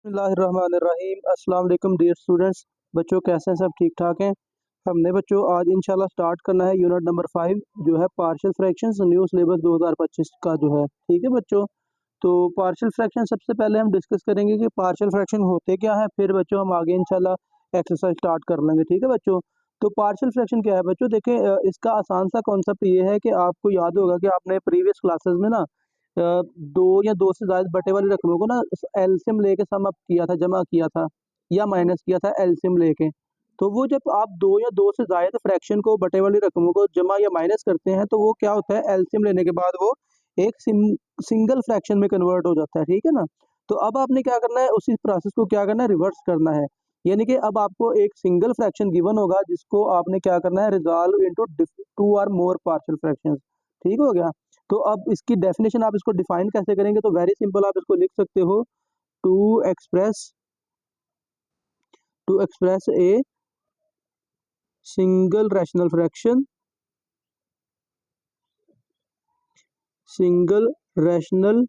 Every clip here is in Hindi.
बिस्मिल्लाहिर्रहमानिर्रहीम। अस्सलाम वालेकुम डियर स्टूडेंट्स। बच्चों कैसे हैं? सब ठीक ठाक हैं? हमने बच्चों आज इंशाल्लाह स्टार्ट करना है यूनिट नंबर 5 जो है पार्शियल फ्रैक्शंस न्यू सिलेबस 2025 का जो है। ठीक है बच्चों, तो पार्शियल फ्रैक्शन सबसे पहले हम डिस्कस करेंगे कि पार्शियल फ्रैक्शन होते क्या है, फिर बच्चों हम आगे इंशाल्लाह एक्सरसाइज स्टार्ट कर लेंगे। ठीक है बच्चों, तो पार्शियल फ्रैक्शन क्या है बच्चों? देखें, इसका आसान सा कॉन्सेप्ट ये है कि आपको याद होगा कि आपने प्रीवियस क्लासेस में ना दो या दो से ज़्यादा बटे वाली रकमों को ना एलसीएम लेके सम अप किया था, जमा किया था या माइनस किया था एलसीएम लेके। तो वो जब आप दो या दो से ज़्यादा फ्रैक्शन को बटे वाली रकमों को जमा या माइनस करते हैं तो वो क्या होता है, एलसीएम लेने के बाद वो एक सिंगल फ्रैक्शन में कन्वर्ट हो जाता है। ठीक है ना? तो अब आपने क्या करना है, उसी प्रोसेस को क्या करना है, रिवर्स करना है। यानी कि अब आपको एक सिंगल फ्रैक्शन गिवन होगा जिसको आपने क्या करना है, resolve into two or more partial fractions. ठीक हो गया? तो अब इसकी डेफिनेशन आप इसको डिफाइन कैसे करेंगे? तो वेरी सिंपल, आप इसको लिख सकते हो to express a single rational fraction single rational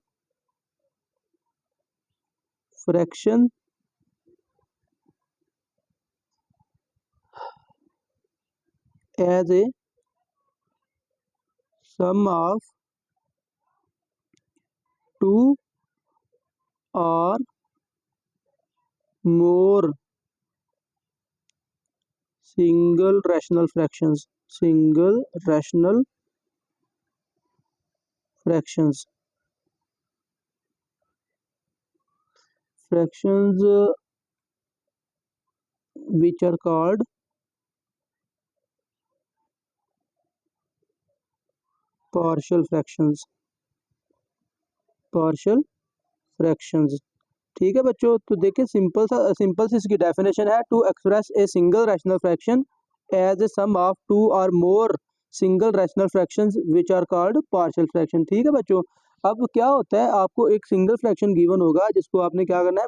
fraction as a sum of two or more single rational fractions fractions fractions which are called partial fractions। ठीक है बच्चों, तो देखिए सिंपल सी इसकी डेफिनेशन है, to express a single rational fraction as a sum of two or more single rational fractions which are called partial fraction. ठीक है बच्चों, अब क्या होता है, आपको एक सिंगल फ्रैक्शन गिवन होगा जिसको आपने क्या करना है,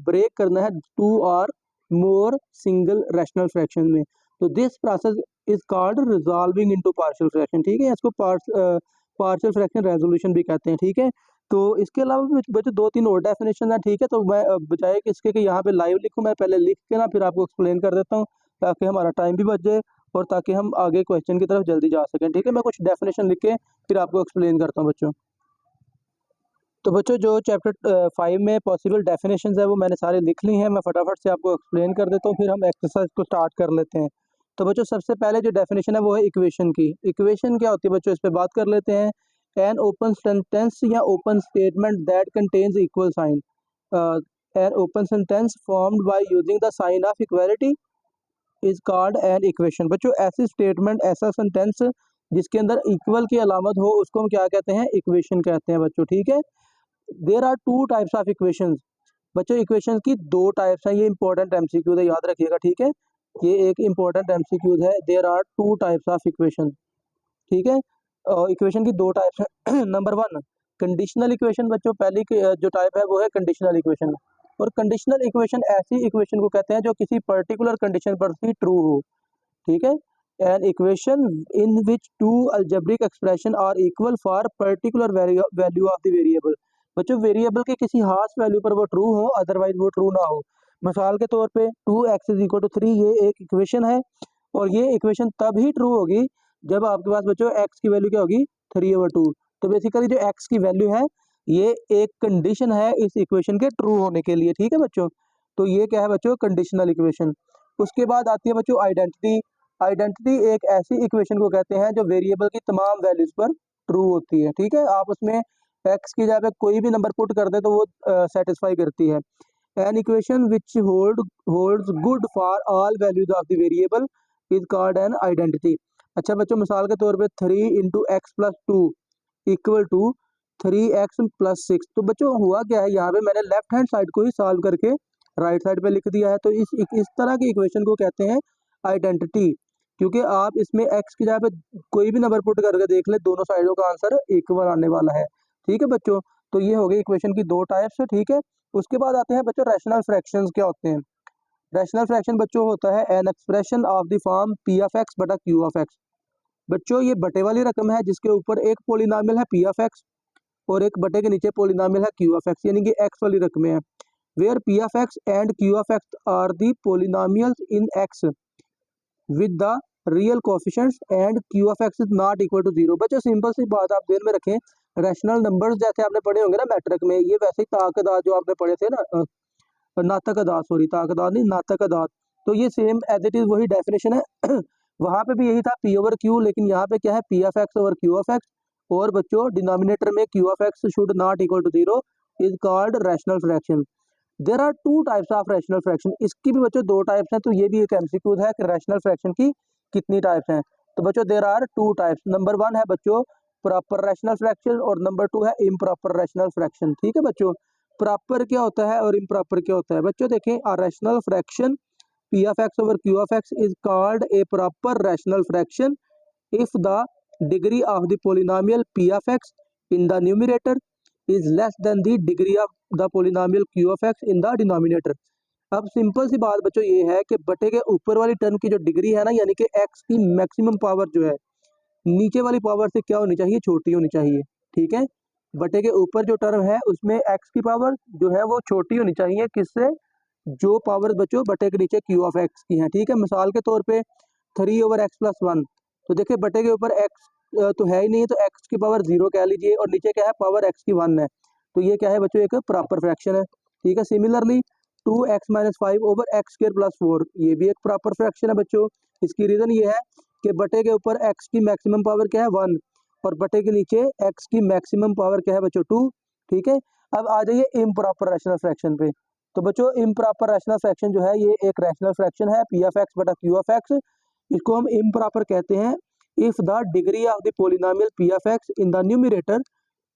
ब्रेक करना है to or more single rational fraction में। तो this process is called resolving into partial fraction. ठीक है, इसको पार्शियल फ्रैक्शन रेजोल्यूशन भी कहते हैं। ठीक है, तो इसके अलावा भी बच्चों दो तीन और डेफिनेशन है। ठीक है, तो मैं बजाय कि इसके कि यहाँ पे लाइव लिखूँ, मैं पहले लिख के ना फिर आपको एक्सप्लेन कर देता हूँ ताकि हमारा टाइम भी बच जाए और ताकि हम आगे क्वेश्चन की तरफ जल्दी जा सकें। ठीक है, मैं कुछ डेफिनेशन लिख के फिर आपको एक्सप्लेन करता हूँ बच्चों। तो बच्चों जो चैप्टर 5 में पॉसिबल डेफिनेशन है वो मैंने सारे लिख ली हैं, मैं फटाफट से आपको एक्सप्लेन कर देता हूँ, फिर हम एक्सरसाइज को स्टार्ट कर लेते हैं। तो बच्चों सबसे पहले जो डेफिनेशन है वो है इक्वेशन की। इक्वेशन क्या होती है बच्चों, इस पर बात कर लेते हैं। एन ओपन सेंटेंस या open statement that contains equal sign, an open sentence formed by using the sign of equality is called an equation. बच्चों ऐसी स्टेटमेंट, ऐसा सेंटेंस जिसके अंदर इक्वल की अलामत हो उसको हम क्या कहते हैं, इक्वेशन कहते हैं बच्चों। ठीक है, there are two types of equations. बच्चों इक्वेशंस की दो टाइप्स हैं, ये इंपॉर्टेंट एमसीक्यू है, याद रखिएगा। ठीक है, ये एक इंपॉर्टेंट एमसीक्यू है। There are two types of equation. ठीक है, इक्वेशन की दो टाइप्स हैं। Number one, conditional equation. बच्चों पहली जो टाइप है वो है कंडीशनल इक्वेशन। और कंडीशनल इक्वेशन ऐसी इक्वेशन को कहते हैं जो किसी पर्टिकुलर कंडीशन पर ही ट्रू हो। ठीक है, an equation in which two algebraic expression are equal for particular value of the variable. बच्चों वेरिएबल के किसी खास वैल्यू पर वो ट्रू हो, अदरवाइज वो ट्रू ना हो। मिसाल के तौर पे 2x इज इक्वल टू 3, ये एक इक्वेशन है और ये इक्वेशन तब ही ट्रू होगी जब आपके पास बच्चों x की वैल्यू क्या होगी, 3/2। तो बेसिकली जो x की वैल्यू है ये एक कंडीशन है इस इक्वेशन के ट्रू होने के लिए। ठीक है बच्चों, तो ये क्या है बच्चों, कंडीशनल इक्वेशन। उसके बाद आती है बच्चों आइडेंटिटी। आइडेंटिटी एक ऐसी इक्वेशन को कहते हैं जो वेरिएबल की तमाम वैल्यूज पर ट्रू होती है। ठीक है, आप उसमें x की जगह पे कोई भी नंबर पुट कर दे तो वो सेटिस्फाई करती है। An equation which holds good for all values of the variable is called an identity. अच्छा बच्चों, मिसाल के तौर पे 3 × x+2 इक्वल टू 3x+6। तो बच्चों हुआ क्या है, यहाँ पे मैंने लेफ्ट हैंड साइड को ही सॉल्व करके राइट साइड पे लिख दिया है। तो इस तरह की इक्वेशन को कहते हैं आइडेंटिटी, क्योंकि आप इसमें x की जगह पे कोई भी नंबर पुट करके देख ले, दोनों साइडों का आंसर इक्वल आने वाला है। ठीक है बच्चों, तो ये हो गई इक्वेशन की दो टाइप्स। ठीक है, उसके बाद आते हैं बच्चों रैशनल फ्रैक्शंस। क्या होते हैं रैशनल फ्रैक्शन? बच्चों होता है an expression of the form p of x बटा q ऑफ x। बच्चों ये बटे वाली रकम है जिसके ऊपर एक पोलिनोमियल है p ऑफ x और एक बटे के नीचे पोलिनोमियल है q ऑफ x, यानी कि x वाली रकमें हैं। Where P of X and Q of X are the polynomials in X with the real coefficients and Q of X is not equal to zero. बच्चों सिंपल सी बात आप ध्यान में रखें, रैशनल नंबर्स जैसे आपने पढ़े होंगे ना मैट्रिक में, ये वैसे ही ताकदार जो आपने पढ़े थे ना, नातक अदाद, सॉरी ताकदार नहीं नातक अदाद, तो ये सेम एज इट इज वही डेफिनेशन है। वहां पे भी यही था पी ओवर क्यू, लेकिन यहाँ पे क्या है P of X over Q of X, और बच्चों डिनोमिनेटर में Q of X should not equal to zero is called rational fraction. There are two types of rational fraction, इसकी भी बच्चों दो टाइप्स हैं, तो ये भी एक एमसीक्यू है कि रैशनल फ्रैक्शन की कितनी टाइप्स हैं। तो बच्चों there are two types, number one है बच्चों प्रॉपर रैशनल फ्रैक्शन और नंबर टू है इम्प्रॉपर रैशनल फ्रैक्शन। ठीक है बच्चों, प्रॉपर क्या होता है और इम्प्रॉपर क्या होता है। बच्चों देखें, a rational fraction P of X over Q of X is called a proper rational fraction if the degree of the polynomial p of x in the numerator is less than the degree of the polynomial q of x in the denominator। अब सिंपल सी बात बच्चों ये है कि बटे के ऊपर वाली टर्म की जो डिग्री है ना, यानी कि x की मैक्सिमम पावर जो है नीचे वाली पावर से क्या होनी चाहिए, छोटी होनी चाहिए। ठीक है, बटे के ऊपर जो टर्म है उसमें x की पावर जो है वो छोटी होनी चाहिए, किससे, जो पावर बच्चों बटे के नीचे q ऑफ x की है। ठीक है, मिसाल के तौर पे 3/x+1, तो देखिए बटे के ऊपर x तो है ही नहीं, तो x की पावर 0 कह लीजिए, और नीचे क्या है पावर x की 1 है, तो ये क्या है बच्चों एक प्रॉपर फ्रैक्शन है। ठीक है, सिमिलरली 2x-5/x² + 4, ये भी एक प्रॉपर फ्रैक्शन है बच्चों। इसकी रीजन ये है कि बटे के ऊपर x की मैक्सिमम पावर क्या है 1, और बटे के नीचे x की मैक्सिमम पावर क्या है बच्चों 2। ठीक है, अब आ जाइए इम्प्रॉपर रैशनल फ्रैक्शन पे। तो बच्चों इम्प्रॉपर रैशनल फ्रैक्शन जो है ये एक रैशनल फ्रैक्शन है पी ऑफ एक्स बटा क्यू ऑफ एक्स, इसको हम इम्प्रॉपर कहते हैं if the degree of the polynomial P of X in the numerator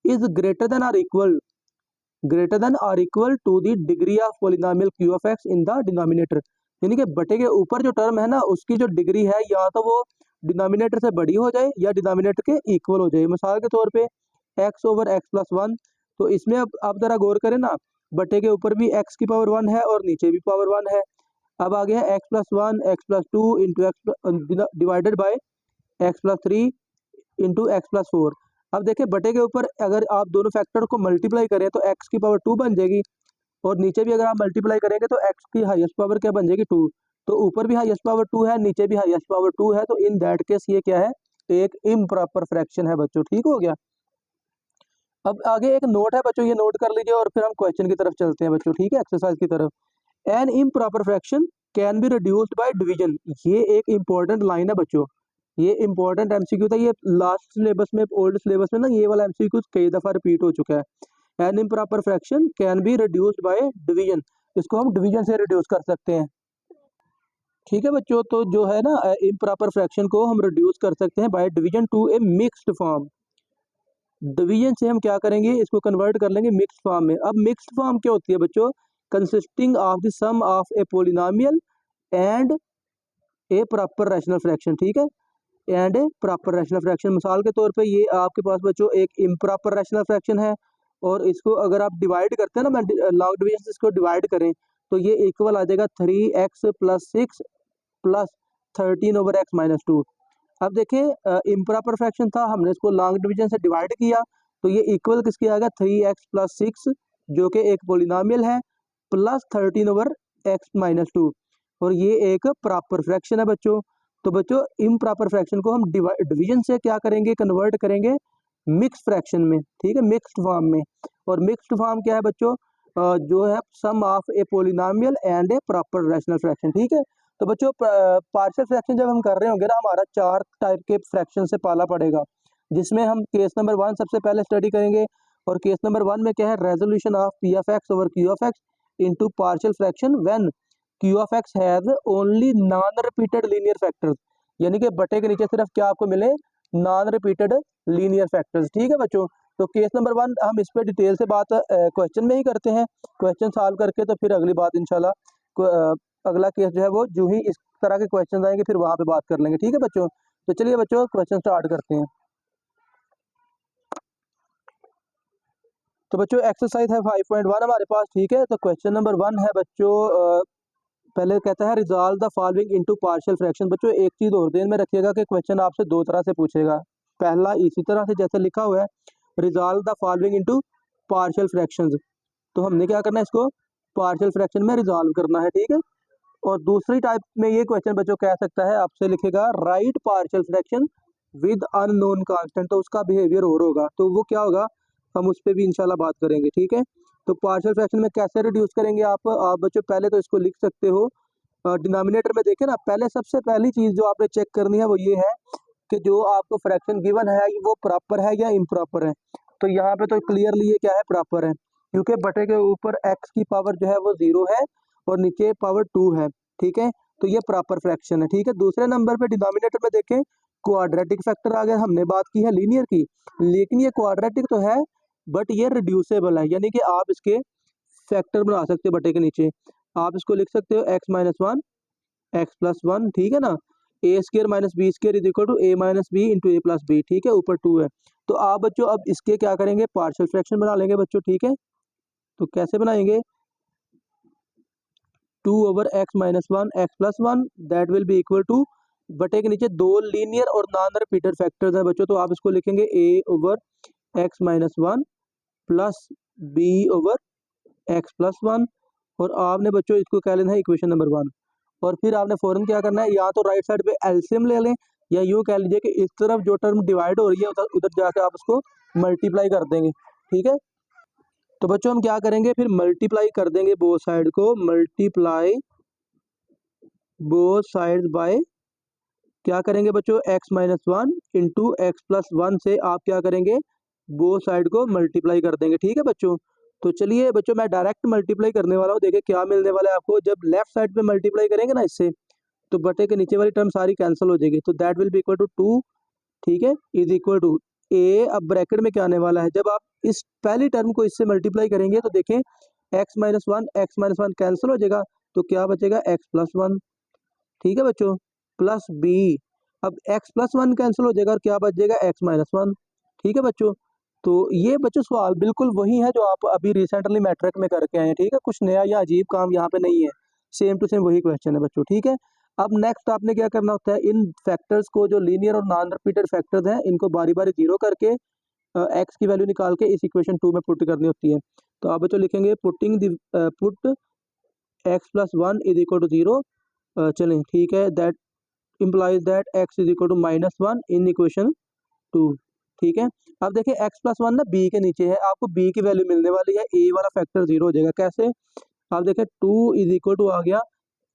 is greater than or equal to the degree of polynomial Q of X in the denominator. यानी कि बटे के ऊपर जो टर्म है ना उसकी जो डिग्री है या तो वो डिनोमिनेटर से बड़ी हो जाए या डिनोमिनेटर के इक्वल हो जाए। मिसाल के तौर पे x/x+1, तो इसमें अब आप जरा गौर करें ना, बटे के ऊपर भी x की पावर 1 है और नीचे भी पावर 1 है। अब आ गया x+1 x+2 into x divided by x+3 into x+4। अब देखिए बटे के ऊपर अगर आप दोनों फैक्टर को मल्टीप्लाई करें तो x की पावर 2 बन जाएगी, और नीचे भी अगर आप मल्टीप्लाई करेंगे तो x की हाईएस्ट पावर क्या बन जाएगी 2। तो ऊपर भी हाईएस्ट पावर 2 है, नीचे भी हाईएस्ट पावर 2 है, तो इन दैट केस ये क्या है, एक इम्प्रॉपर फ्रैक्शन है बच्चों। ठीक हो गया। अब आगे एक नोट है बच्चों, ये नोट कर लीजिए और फिर हम क्वेश्चन की तरफ चलते हैं बच्चों। ठीक है, एक्सरसाइज की तरफ। An improper fraction can be reduced by division, ये एक इंपॉर्टेंट लाइन है बच्चों, ये इंपॉर्टेंट एमसीक्यू था, ये लास्ट सिलेबस में ओल्ड सिलेबस में ना ये वाला एमसीक्यू कई दफा रिपीट हो चुका है। An improper fraction can be reduced by division, इसको हम डिवीजन से रिड्यूस कर सकते हैं। ठीक है बच्चों, तो जो है ना इम्प्रॉपर फ्रैक्शन को हम रिड्यूस कर सकते हैं by division to a mixed form. Division से हम क्या करेंगे, इसको कन्वर्ट कर लेंगे मिक्स्ड फॉर्म में। अब मिक्स्ड फॉर्म क्या होती है बच्चों, consisting of the sum of a polynomial and a proper rational fraction. ठीक है, and a proper rational fraction. मिसाल के तौर पे ये आपके पास बच्चों एक इम्प्रॉपर रैशनल फ्रैक्शन है, और इसको अगर आप डिवाइड करते हैं ना, लॉन्ग डिवीजन से इसको डिवाइड करें तो ये इक्वल आ जाएगा 3x+6 प्लस 13/x-2। अब देखिए इम्प्रॉपर फ्रैक्शन था, हमने इसको लॉन्ग डिवीजन से डिवाइड किया तो ये इक्वल किसके आ गया 3x+6, जो कि एक पोलिनोमियल है, प्लस 13/x-2, और ये एक प्रॉपर फ्रैक्शन है बच्चों। तो बच्चों इम्प्रॉपर फ्रैक्शन को हम डिवीजन से क्या करेंगे, कन्वर्ट करेंगे मिक्स फ्रैक्शन में। ठीक है, मिक्स्ड फॉर्म में। और मिक्स्ड फॉर्म क्या है बच्चों, जो है sum of a polynomial and a proper rational fraction. ठीक है, तो बच्चों पार्शियल फ्रैक्शन जब हम कर रहे होंगे ना, हमारा 4 टाइप के फ्रैक्शन से पाला पड़ेगा, जिसमें हम केस नंबर 1 सबसे पहले स्टडी करेंगे। और केस नंबर 1 में क्या है, resolution of P of X over Q of x into partial fraction when Q of x has only non repeated linear factors, यानी कि बटे के नीचे सिर्फ क्या आपको मिले, नॉन रिपीटेड लीनियर फैक्टर्स। ठीक है बच्चों, तो केस नंबर 1 हम इस पे डिटेल से बात क्वेश्चन में ही करते हैं, क्वेश्चन सॉल्व करके तो फिर अगली बात इंशाल्लाह अगला केस जो है वो जो ही इस तरह के क्वेश्चन आएंगे फिर वहां पे बात कर लेंगे। ठीक है बच्चों, तो चलिए बच्चों क्वेश्चन स्टार्ट करते हैं। तो बच्चों एक्सरसाइज है 5.1 हमारे पास। ठीक है, तो क्वेश्चन नंबर 1 है बच्चों, पहले कहता है resolve the following into partial fraction. बच्चों एक चीज और ध्यान में रखिएगा कि क्वेश्चन आपसे दो तरह से पूछेगा। पहला इसी तरह से जैसे लिखा हुआ है, resolve the following into partial fractions, तो हमने क्या करना है, इसको पार्शियल फ्रैक्शन में रिजॉल्व करना है, ठीक है। और दूसरी टाइप में ये क्वेश्चन बच्चों कह सकता है आपसे, लिखेगा right partial fraction with unknown constant, तो उसका बिहेवियर और होगा, तो वो क्या होगा हम उस पर भी इंशाल्लाह बात करेंगे, ठीक है। तो पार्शियल फ्रैक्शन में कैसे रिड्यूस करेंगे आप बच्चों पहले तो इसको लिख सकते हो डिनोमिनेटर में। देखें ना, पहले सबसे पहली चीज जो आपने चेक करनी है वो ये है कि जो आपको फ्रैक्शन गिवन है वो प्रॉपर है या इम्प्रॉपर है। तो यहाँ पे तो क्लियरली ये क्या है, प्रॉपर है, क्योंकि बटे के ऊपर एक्स की पावर जो है वो 0 है और नीचे पावर 2 है, ठीक है। तो ये प्रॉपर फ्रैक्शन है, ठीक है। दूसरे नंबर पे डिनोमिनेटर में देखें क्वाड्रेटिक फैक्टर आ गया, हमने बात की है लीनियर की, लेकिन ये क्वाड्रेटिक तो है बट ये रिड्यूसेबल है, यानी कि आप इसके फैक्टर बना सकते हो बटे के नीचे। आप इसको लिख सकते हो x-1 x+1, ठीक है ना। A square minus B square is equal to A minus B into A plus B, ठीक है, ऊपर 2 है। तो आप बच्चों अब इसके क्या करेंगे, पार्शियल फ्रैक्शन बना लेंगे बच्चों, ठीक है। तो कैसे बनाएंगे, 2/x-1 x+1 that will be equal to, बटे के नीचे दो लीनियर और नॉन रिपीटेड फैक्टर्स है बच्चों, तो आप इसको लिखेंगे a/x-1 प्लस b/x+1, और आपने बच्चों इसको क्या लेना है, इक्वेशन नंबर 1। और फिर आपने फौरन क्या करना है, या तो राइट साइड पे एलसीएम ले लें, या यूँ कह लीजिए कि इस तरफ जो टर्म डिवाइड हो रही है उधर उधर जाके आप उसको मल्टीप्लाई कर देंगे, ठीक है। तो बच्चों हम क्या करेंगे, फिर मल्टीप्लाई कर देंगे बोथ साइड को, मल्टीप्लाई बोथ साइड बाय, क्या करेंगे बच्चों, x-1 इंटू x+1 से आप क्या करेंगे, बोथ साइड को मल्टीप्लाई कर देंगे, ठीक है बच्चों। तो चलिए बच्चों मैं डायरेक्ट मल्टीप्लाई करने वाला हूँ, देखिए क्या मिलने वाला है आपको, जब लेफ्ट साइड पे मल्टीप्लाई करेंगे ना इससे, तो बटे के नीचे वाली टर्म सारी कैंसिल हो जाएगी, तो that will be equal to 2, ठीक है, इज इक्वल टू ए। अब ब्रैकेट में क्या आने वाला है, जब आप इस पहली टर्म को इससे मल्टीप्लाई करेंगे तो देखें x-1 कैंसिल हो जाएगा, तो क्या बचेगा x+1, ठीक है बच्चों, प्लस बी। अब x+1 कैंसिल हो जाएगा और क्या बच जाएगा x-1, ठीक है बच्चों। तो ये बच्चों सवाल बिल्कुल वही है जो आप अभी रिसेंटली मैट्रिक में करके आए हैं, ठीक है, कुछ नया या अजीब काम यहाँ पे नहीं है, सेम टू सेम वही क्वेश्चन है बच्चों, ठीक है। अब नेक्स्ट आपने क्या करना होता है, इन फैक्टर्स को जो लीनियर और नॉन रिपीटेड फैक्टर्स हैं इनको बारी बारी जीरो करके एक्स की वैल्यू निकाल के इस इक्वेशन 2 में पुट करनी होती है। तो आप बच्चों लिखेंगे put x+1 is equal to 0, चलें ठीक है, that implies that x is equal to -1 in equation 2, ठीक है। अब देखिए x+1 ना b के नीचे है, आपको b की वैल्यू मिलने वाली है, a वाला फैक्टर 0 हो जाएगा, कैसे, आप देखें 2 इज इक्वल टू आ गया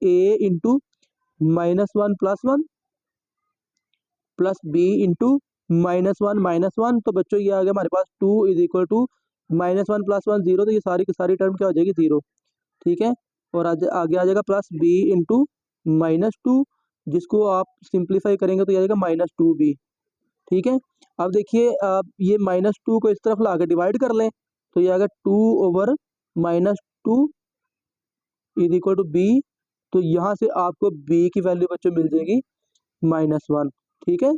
a into -1 plus b into -1, तो बच्चों ये आ गया हमारे पास 2 इज इक्वल टू -1 + 1 0, तो ये सारी की सारी टर्म क्या हो जाएगी 0, ठीक है। और आगे आ जाएगा प्लस b इंटू -2, जिसको आप सिंप्लीफाई करेंगे तो ये आएगा -2b, ठीक है। अब देखिए ये -2 को इस तरफ ला के डिवाइड कर लें, तो ये आएगा 2/-2 इज इक्वल टू b, तो यहाँ से आपको b की वैल्यू बच्चों मिल जाएगी -1, ठीक है।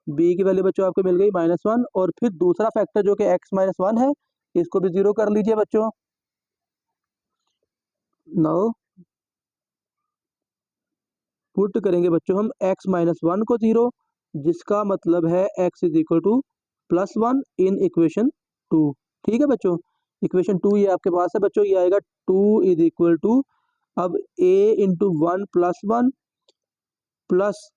b की वैल्यू बच्चों आपको मिल गई -1, और फिर दूसरा फैक्टर जो कि x-1 है, इसको भी 0 कर लीजिए बच्चों। नाउ पुट करेंगे बच्चों हम x-1 को 0, जिसका मतलब है x is equal to +1 in equation 2, ठीक है बच्चों। इक्वेशन 2 ये आपके पास है बच्चों, ये आएगा 2 इज इक्वल टू, अब a into 1 + 1 plus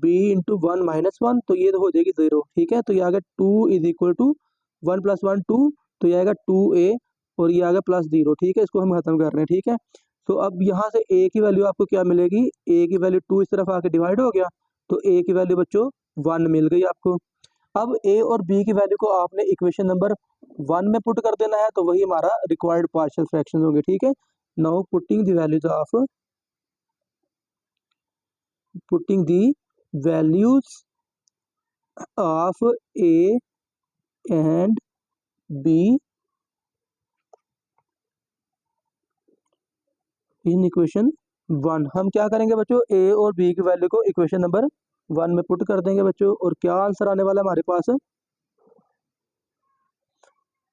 b into 1 -1, तो ये तो हो जाएगी 0, ठीक है। तो ये आ गया 2 इज इक्वल टू 1 + 1 2, तो ये आएगा 2a, और ये आ गया +0, ठीक है, इसको हम खत्म कर रहे हैं, ठीक है। तो अब यहाँ से a की वैल्यू आपको क्या मिलेगी, a की वैल्यू 2 इस तरफ आके डिवाइड हो गया, तो a की वैल्यू बच्चों 1 मिल गई आपको। अब a और b की वैल्यू को आपने इक्वेशन नंबर 1 में पुट कर देना है, तो वही हमारा रिक्वायर्ड पार्शियल फ्रैक्शन होंगे, ठीक है। Now putting the values of a and b in equation 1, हम क्या करेंगे बच्चों, a और b की वैल्यू को इक्वेशन नंबर 1 में पुट कर देंगे बच्चों, और क्या आंसर आने वाला है हमारे पास,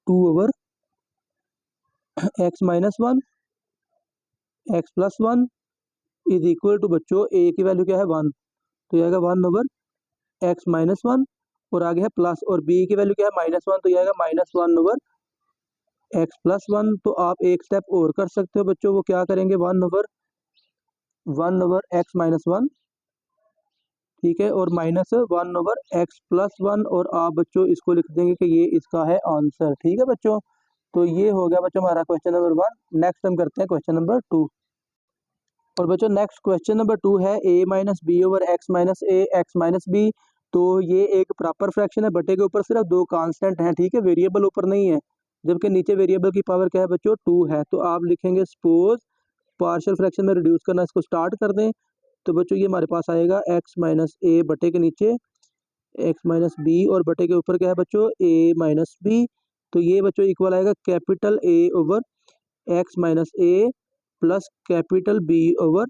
2/x-1 x+1 is equal to बच्चों a की वैल्यू क्या है 1, तो ये आएगा 1/x-1, और आगे है प्लस, और b की वैल्यू क्या है -1, तो ये आएगा -1/x+1, x+1, तो आप एक स्टेप और कर सकते हो बच्चों, वो क्या करेंगे, 1/x-1, ठीक है, और -1/x+1, और आप बच्चों इसको लिख देंगे कि ये इसका है आंसर। ठीक है बच्चों, तो ये हो गया बच्चों हमारा क्वेश्चन नंबर 1। नेक्स्ट हम करते हैं क्वेश्चन नंबर 2। और बच्चों नेक्स्ट क्वेश्चन नंबर 2 है a-b/x-a, तो ये एक प्रॉपर फ्रैक्शन है, बटे के ऊपर सिर्फ दो कांस्टेंट हैं, ठीक है, वेरिएबल ऊपर नहीं है, जबकि नीचे वेरिएबल की पावर क्या है बच्चों, 2 है। तो आप लिखेंगे सपोज पार्शियल फ्रैक्शन में रिड्यूस करना, इसको स्टार्ट कर दें, तो बच्चों ये हमारे पास आएगा x-a बटे के नीचे x-b, और बटे के ऊपर क्या है बच्चों, a-b, तो ये बच्चों इक्वल आएगा capital A over x-a plus capital B over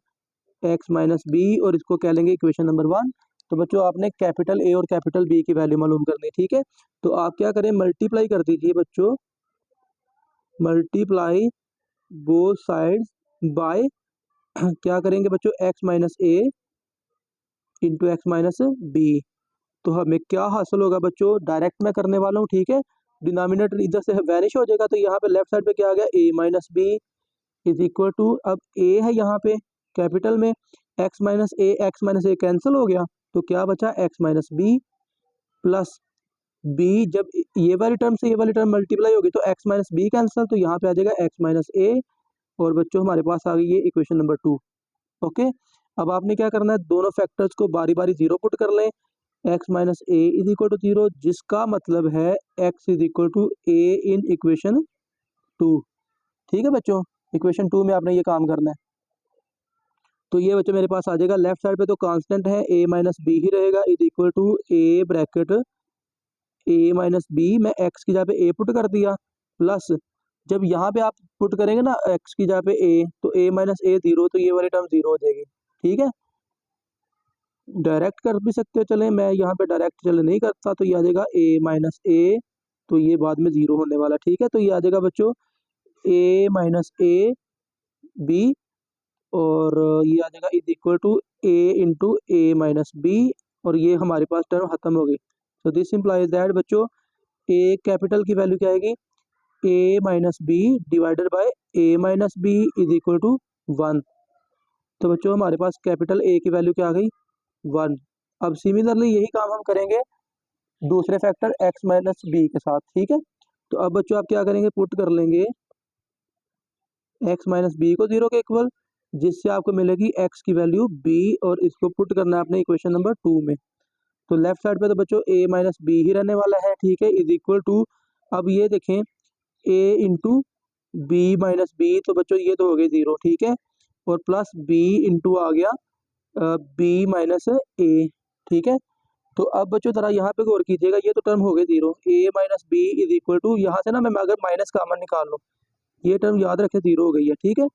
x-b, और इसको कह लेंगे इक्वेशन नंबर 1। तो बच्चों आपने कैपिटल A और कैपिटल B की वैल्यू मालूम करनी है, ठीक है। तो आप क्या करें, मल्टीप्लाई कर दीजिए बच्चों, मल्टीप्लाई बोथ साइड्स बाय क्या करेंगे बच्चों, x-a इंटू x-b, तो हमें क्या हासिल होगा बच्चों, डायरेक्ट मैं करने वाला हूँ, ठीक है, डिनोमिनेटर इधर से वैनिश हो जाएगा, तो यहाँ पे लेफ्ट साइड पे क्या आ गया, a-b इज इक्वल टू, अब a है यहाँ पे कैपिटल में, x-a कैंसिल हो गया, तो क्या बचा, x-b प्लस b, जब ये वाली टर्म से ये वाली टर्म मल्टीप्लाई होगी तो x-b कैंसिल, तो यहाँ पे आ जाएगा x-a, और बच्चों हमारे पास आ गई ये इक्वेशन नंबर 2। ओके, अब आपने क्या करना है, दोनों फैक्टर्स को बारी बारी जीरो पुट कर लें, x-a इज इक्वल टू 0, जिसका मतलब है x is equal to a in equation 2। ठीक है बच्चों, इक्वेशन 2 में आपने ये काम करना है। तो ये बच्चों मेरे पास आ जाएगा, लेफ्ट साइड पे तो कांस्टेंट है a-b ही रहेगा, is equal to a bracket a-b, मैं x की जगह पे a पुट कर दिया, प्लस जब यहाँ पे आप पुट करेंगे ना x की जगह पे a, तो a-a 0, तो ये वाली टर्म 0 हो जाएगी। ठीक है, डायरेक्ट कर भी सकते हो, चले मैं यहाँ पे डायरेक्ट चले नहीं करता, तो ये आ जाएगा a-a, तो ये बाद में 0 होने वाला। ठीक है, तो ये आ जाएगा बच्चों a-a b, और ये आ जाएगा is equal to a into a-b, और ये हमारे पास टर्म खत्म हो गई। तो दिस इम्प्लाइज दैट बच्चों a कैपिटल की वैल्यू क्या आएगी, a-b divided by a-b is equal to 1। तो बच्चों हमारे पास कैपिटल A की वैल्यू क्या आ गई, 1। अब सिमिलरली यही काम हम करेंगे दूसरे फैक्टर x-b के साथ। ठीक है, तो अब बच्चों आप क्या करेंगे, पुट कर लेंगे x-b को 0 के इक्वल, जिससे आपको मिलेगी x की वैल्यू b, और इसको पुट करना है अपने इक्वेशन नंबर 2 में। तो लेफ्ट साइड पे तो बच्चों a-b ही रहने वाला है, ठीक है, इज इक्वल टू, अब ये देखें a इंटू b-b, तो बच्चों ये तो हो गए 0, ठीक है, और प्लस b इंटू आ गया b-a, ठीक है। तो अब बच्चों जरा यहाँ पे गौर कीजिएगा, ये तो टर्म हो गए 0, a-b इज इक्वल टू, यहाँ से ना मैं अगर माइनस कॉमन निकाल लूँ, ये टर्म याद रखे 0 हो गई है। ठीक है,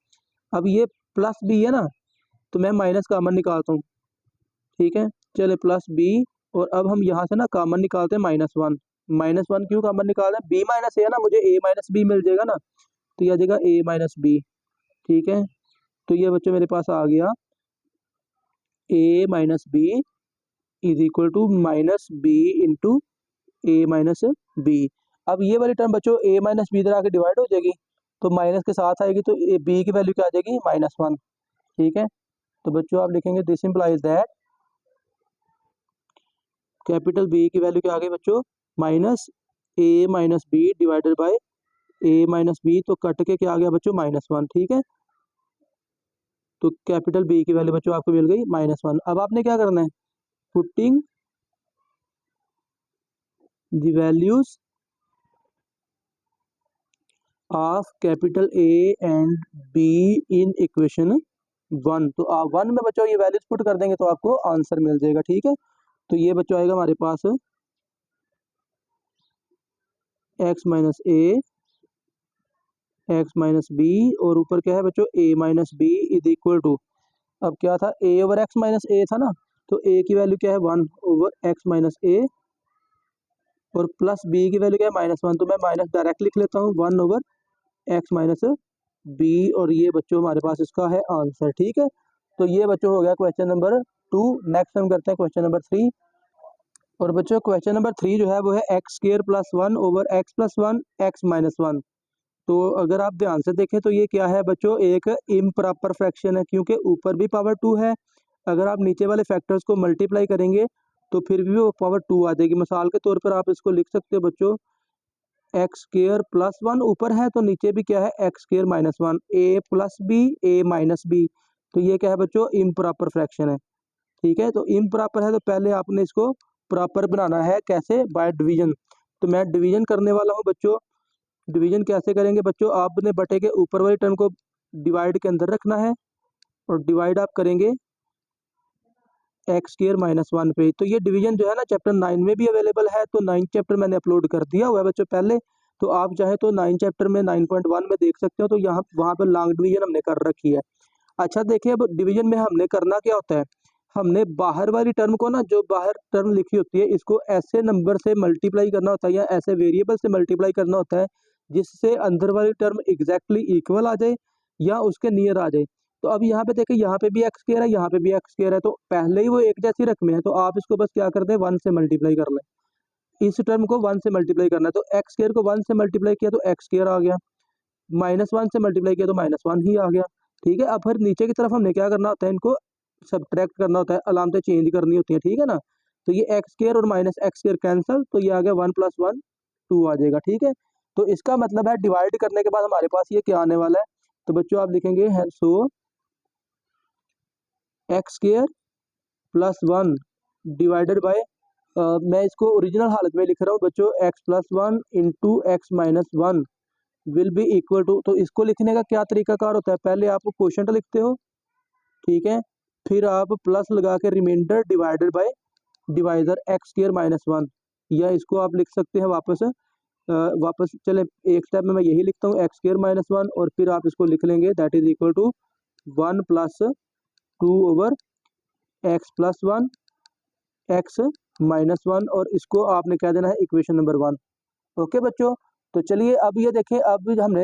अब ये प्लस b है ना, तो मैं माइनस कॉमन निकालता हूँ, ठीक है, चले प्लस b, और अब हम यहाँ से ना कॉमन निकालते हैं -1। -1 क्यों कॉमन निकालते हैं, b माइनस है ना, मुझे a-b मिल जाएगा ना, तो ये आ जाएगा a-b। ठीक है, तो ये बच्चों मेरे पास आ गया a-b is equal to -b into a-b। अब ये वाली टर्म बच्चों a-b इधर आके डिवाइड हो जाएगी, तो माइनस के साथ आएगी, तो b की वैल्यू क्या आ जाएगी, -1। ठीक है, तो बच्चों आप लिखेंगे this implies that capital B की वैल्यू क्या आ गई बच्चों, -a-b डिवाइडेड बाय a-b, तो कट के क्या आ गया बच्चों, -1। ठीक है, तो कैपिटल B की वैल्यू बच्चों आपको मिल गई -1। अब आपने क्या करना है, putting the values of capital A and B in equation 1, तो आप 1 में बच्चों ये वैल्यूज पुट कर देंगे तो आपको आंसर मिल जाएगा। ठीक है, तो ये बच्चों आएगा हमारे पास x-a x-b, और ऊपर क्या है बच्चों a-b इज इक्वल टू, अब क्या था a ओवर x-a था ना, तो a की वैल्यू क्या है 1 ओवर x-a, और प्लस b की वैल्यू क्या है -1, तो मैं माइनस डायरेक्ट लिख लेता हूँ 1 ओवर x-b, और ये बच्चों हमारे पास इसका है आंसर। ठीक है, तो ये बच्चों हो गया क्वेश्चन नंबर 2। नेक्स्ट हम करते हैं क्वेश्चन नंबर 3। और बच्चों क्वेश्चन नंबर 3 जो है वो है x² + 1 ओवर x + 1 x - 1। तो अगर आप ध्यान से देखें तो ये क्या है बच्चों, एक इम्प्रॉपर फ्रैक्शन है, क्योंकि ऊपर भी पावर 2 है। अगर आप नीचे वाले फैक्टर्स को मल्टीप्लाई करेंगे तो फिर भी वो पावर 2 आ जाएगी। मिसाल के तौर पर आप इसको लिख सकते हो बच्चों, एक्स स्क्र प्लस 1 ऊपर है तो नीचे भी क्या है, एक्स स्क्र माइनस 1, ए प्लस बी, ए माइनस बी। तो ये क्या है बच्चों, इम्प्रॉपर फ्रैक्शन है। ठीक है, तो इम्प्रॉपर है तो पहले आपने इसको प्रॉपर बनाना है, कैसे, बाय डिवीजन। तो मैं डिवीजन करने वाला हूँ बच्चों। डिवीजन कैसे करेंगे बच्चों, आपने बटे के ऊपर वाली टर्म को डिवाइड के अंदर रखना है और डिवाइड आप करेंगे एक्स स्क्र माइनस 1 पे। तो ये डिवीजन जो है ना चैप्टर 9 में भी अवेलेबल है, तो 9 चैप्टर मैंने अपलोड कर दिया हुआ है बच्चों पहले। तो आप चाहे तो 9 चैप्टर में 9.1 में देख सकते हो, तो यहाँ वहाँ पर लॉन्ग डिवीजन हमने कर रखी है। अच्छा देखिए, अब डिवीजन में हमने करना क्या होता है, हमने बाहर वाली टर्म को ना, जो बाहर टर्म लिखी होती है, इसको ऐसे नंबर से मल्टीप्लाई करना होता है या ऐसे वेरिएबल से मल्टीप्लाई करना होता है जिससे अंदर वाली टर्म एग्जैक्टली इक्वल आ जाए या उसके नियर आ जाए। तो अब यहाँ पे देखिए, यहाँ पे भी एक्स स्क्वायर है, यहाँ पे भी एक्स स्क्वायर है, तो पहले ही वो एक जैसी रकम है, तो आप इसको बस क्या कर दें, 1 से मल्टीप्लाई कर लें। इस टर्म को 1 से मल्टीप्लाई करना है, तो एक्स स्क्वायर को 1 से मल्टीप्लाई किया तो एक्स स्क्वायर आ गया, -1 से मल्टीप्लाई किया तो -1 ही आ गया। ठीक है, अब फिर नीचे की तरफ हमने क्या करना होता है, इनको सब्ट्रैक्ट करना होता है, अलामतें चेंज करनी होती हैं। ठीक है ना, तो ये एक्स स्क्वायर और माइनस एक्स स्क्वायर कैंसल, तो ये आ गया 1 + 1 2 आ जाएगा। ठीक है, तो इसका मतलब है डिवाइड करने के बाद हमारे पास ये क्या आने वाला है, तो बच्चों आप लिखेंगे है so X square plus 1 divided by, मैं इसको ओरिजिनल हालत में लिख रहा हूँ बच्चों, X plus 1 into X minus 1 will be equal to. तो इसको लिखने का क्या तरीकाकार होता है, पहले आप क्वोशंट लिखते हो, ठीक है, फिर आप प्लस लगा के remainder divided by divisor X square minus 1, या इसको आप लिख सकते हैं वापस चले एक स्टेप में मैं यही लिखता हूँ, एक्स स्क्वायर माइनस 1, और फिर आप इसको लिख लेंगे that is equal to 1 + 2 over X plus 1 X minus 1, और इसको आपने क्या देना है, इक्वेशन नंबर 1। ओके बच्चों, तो चलिए अब ये देखें, अब हमने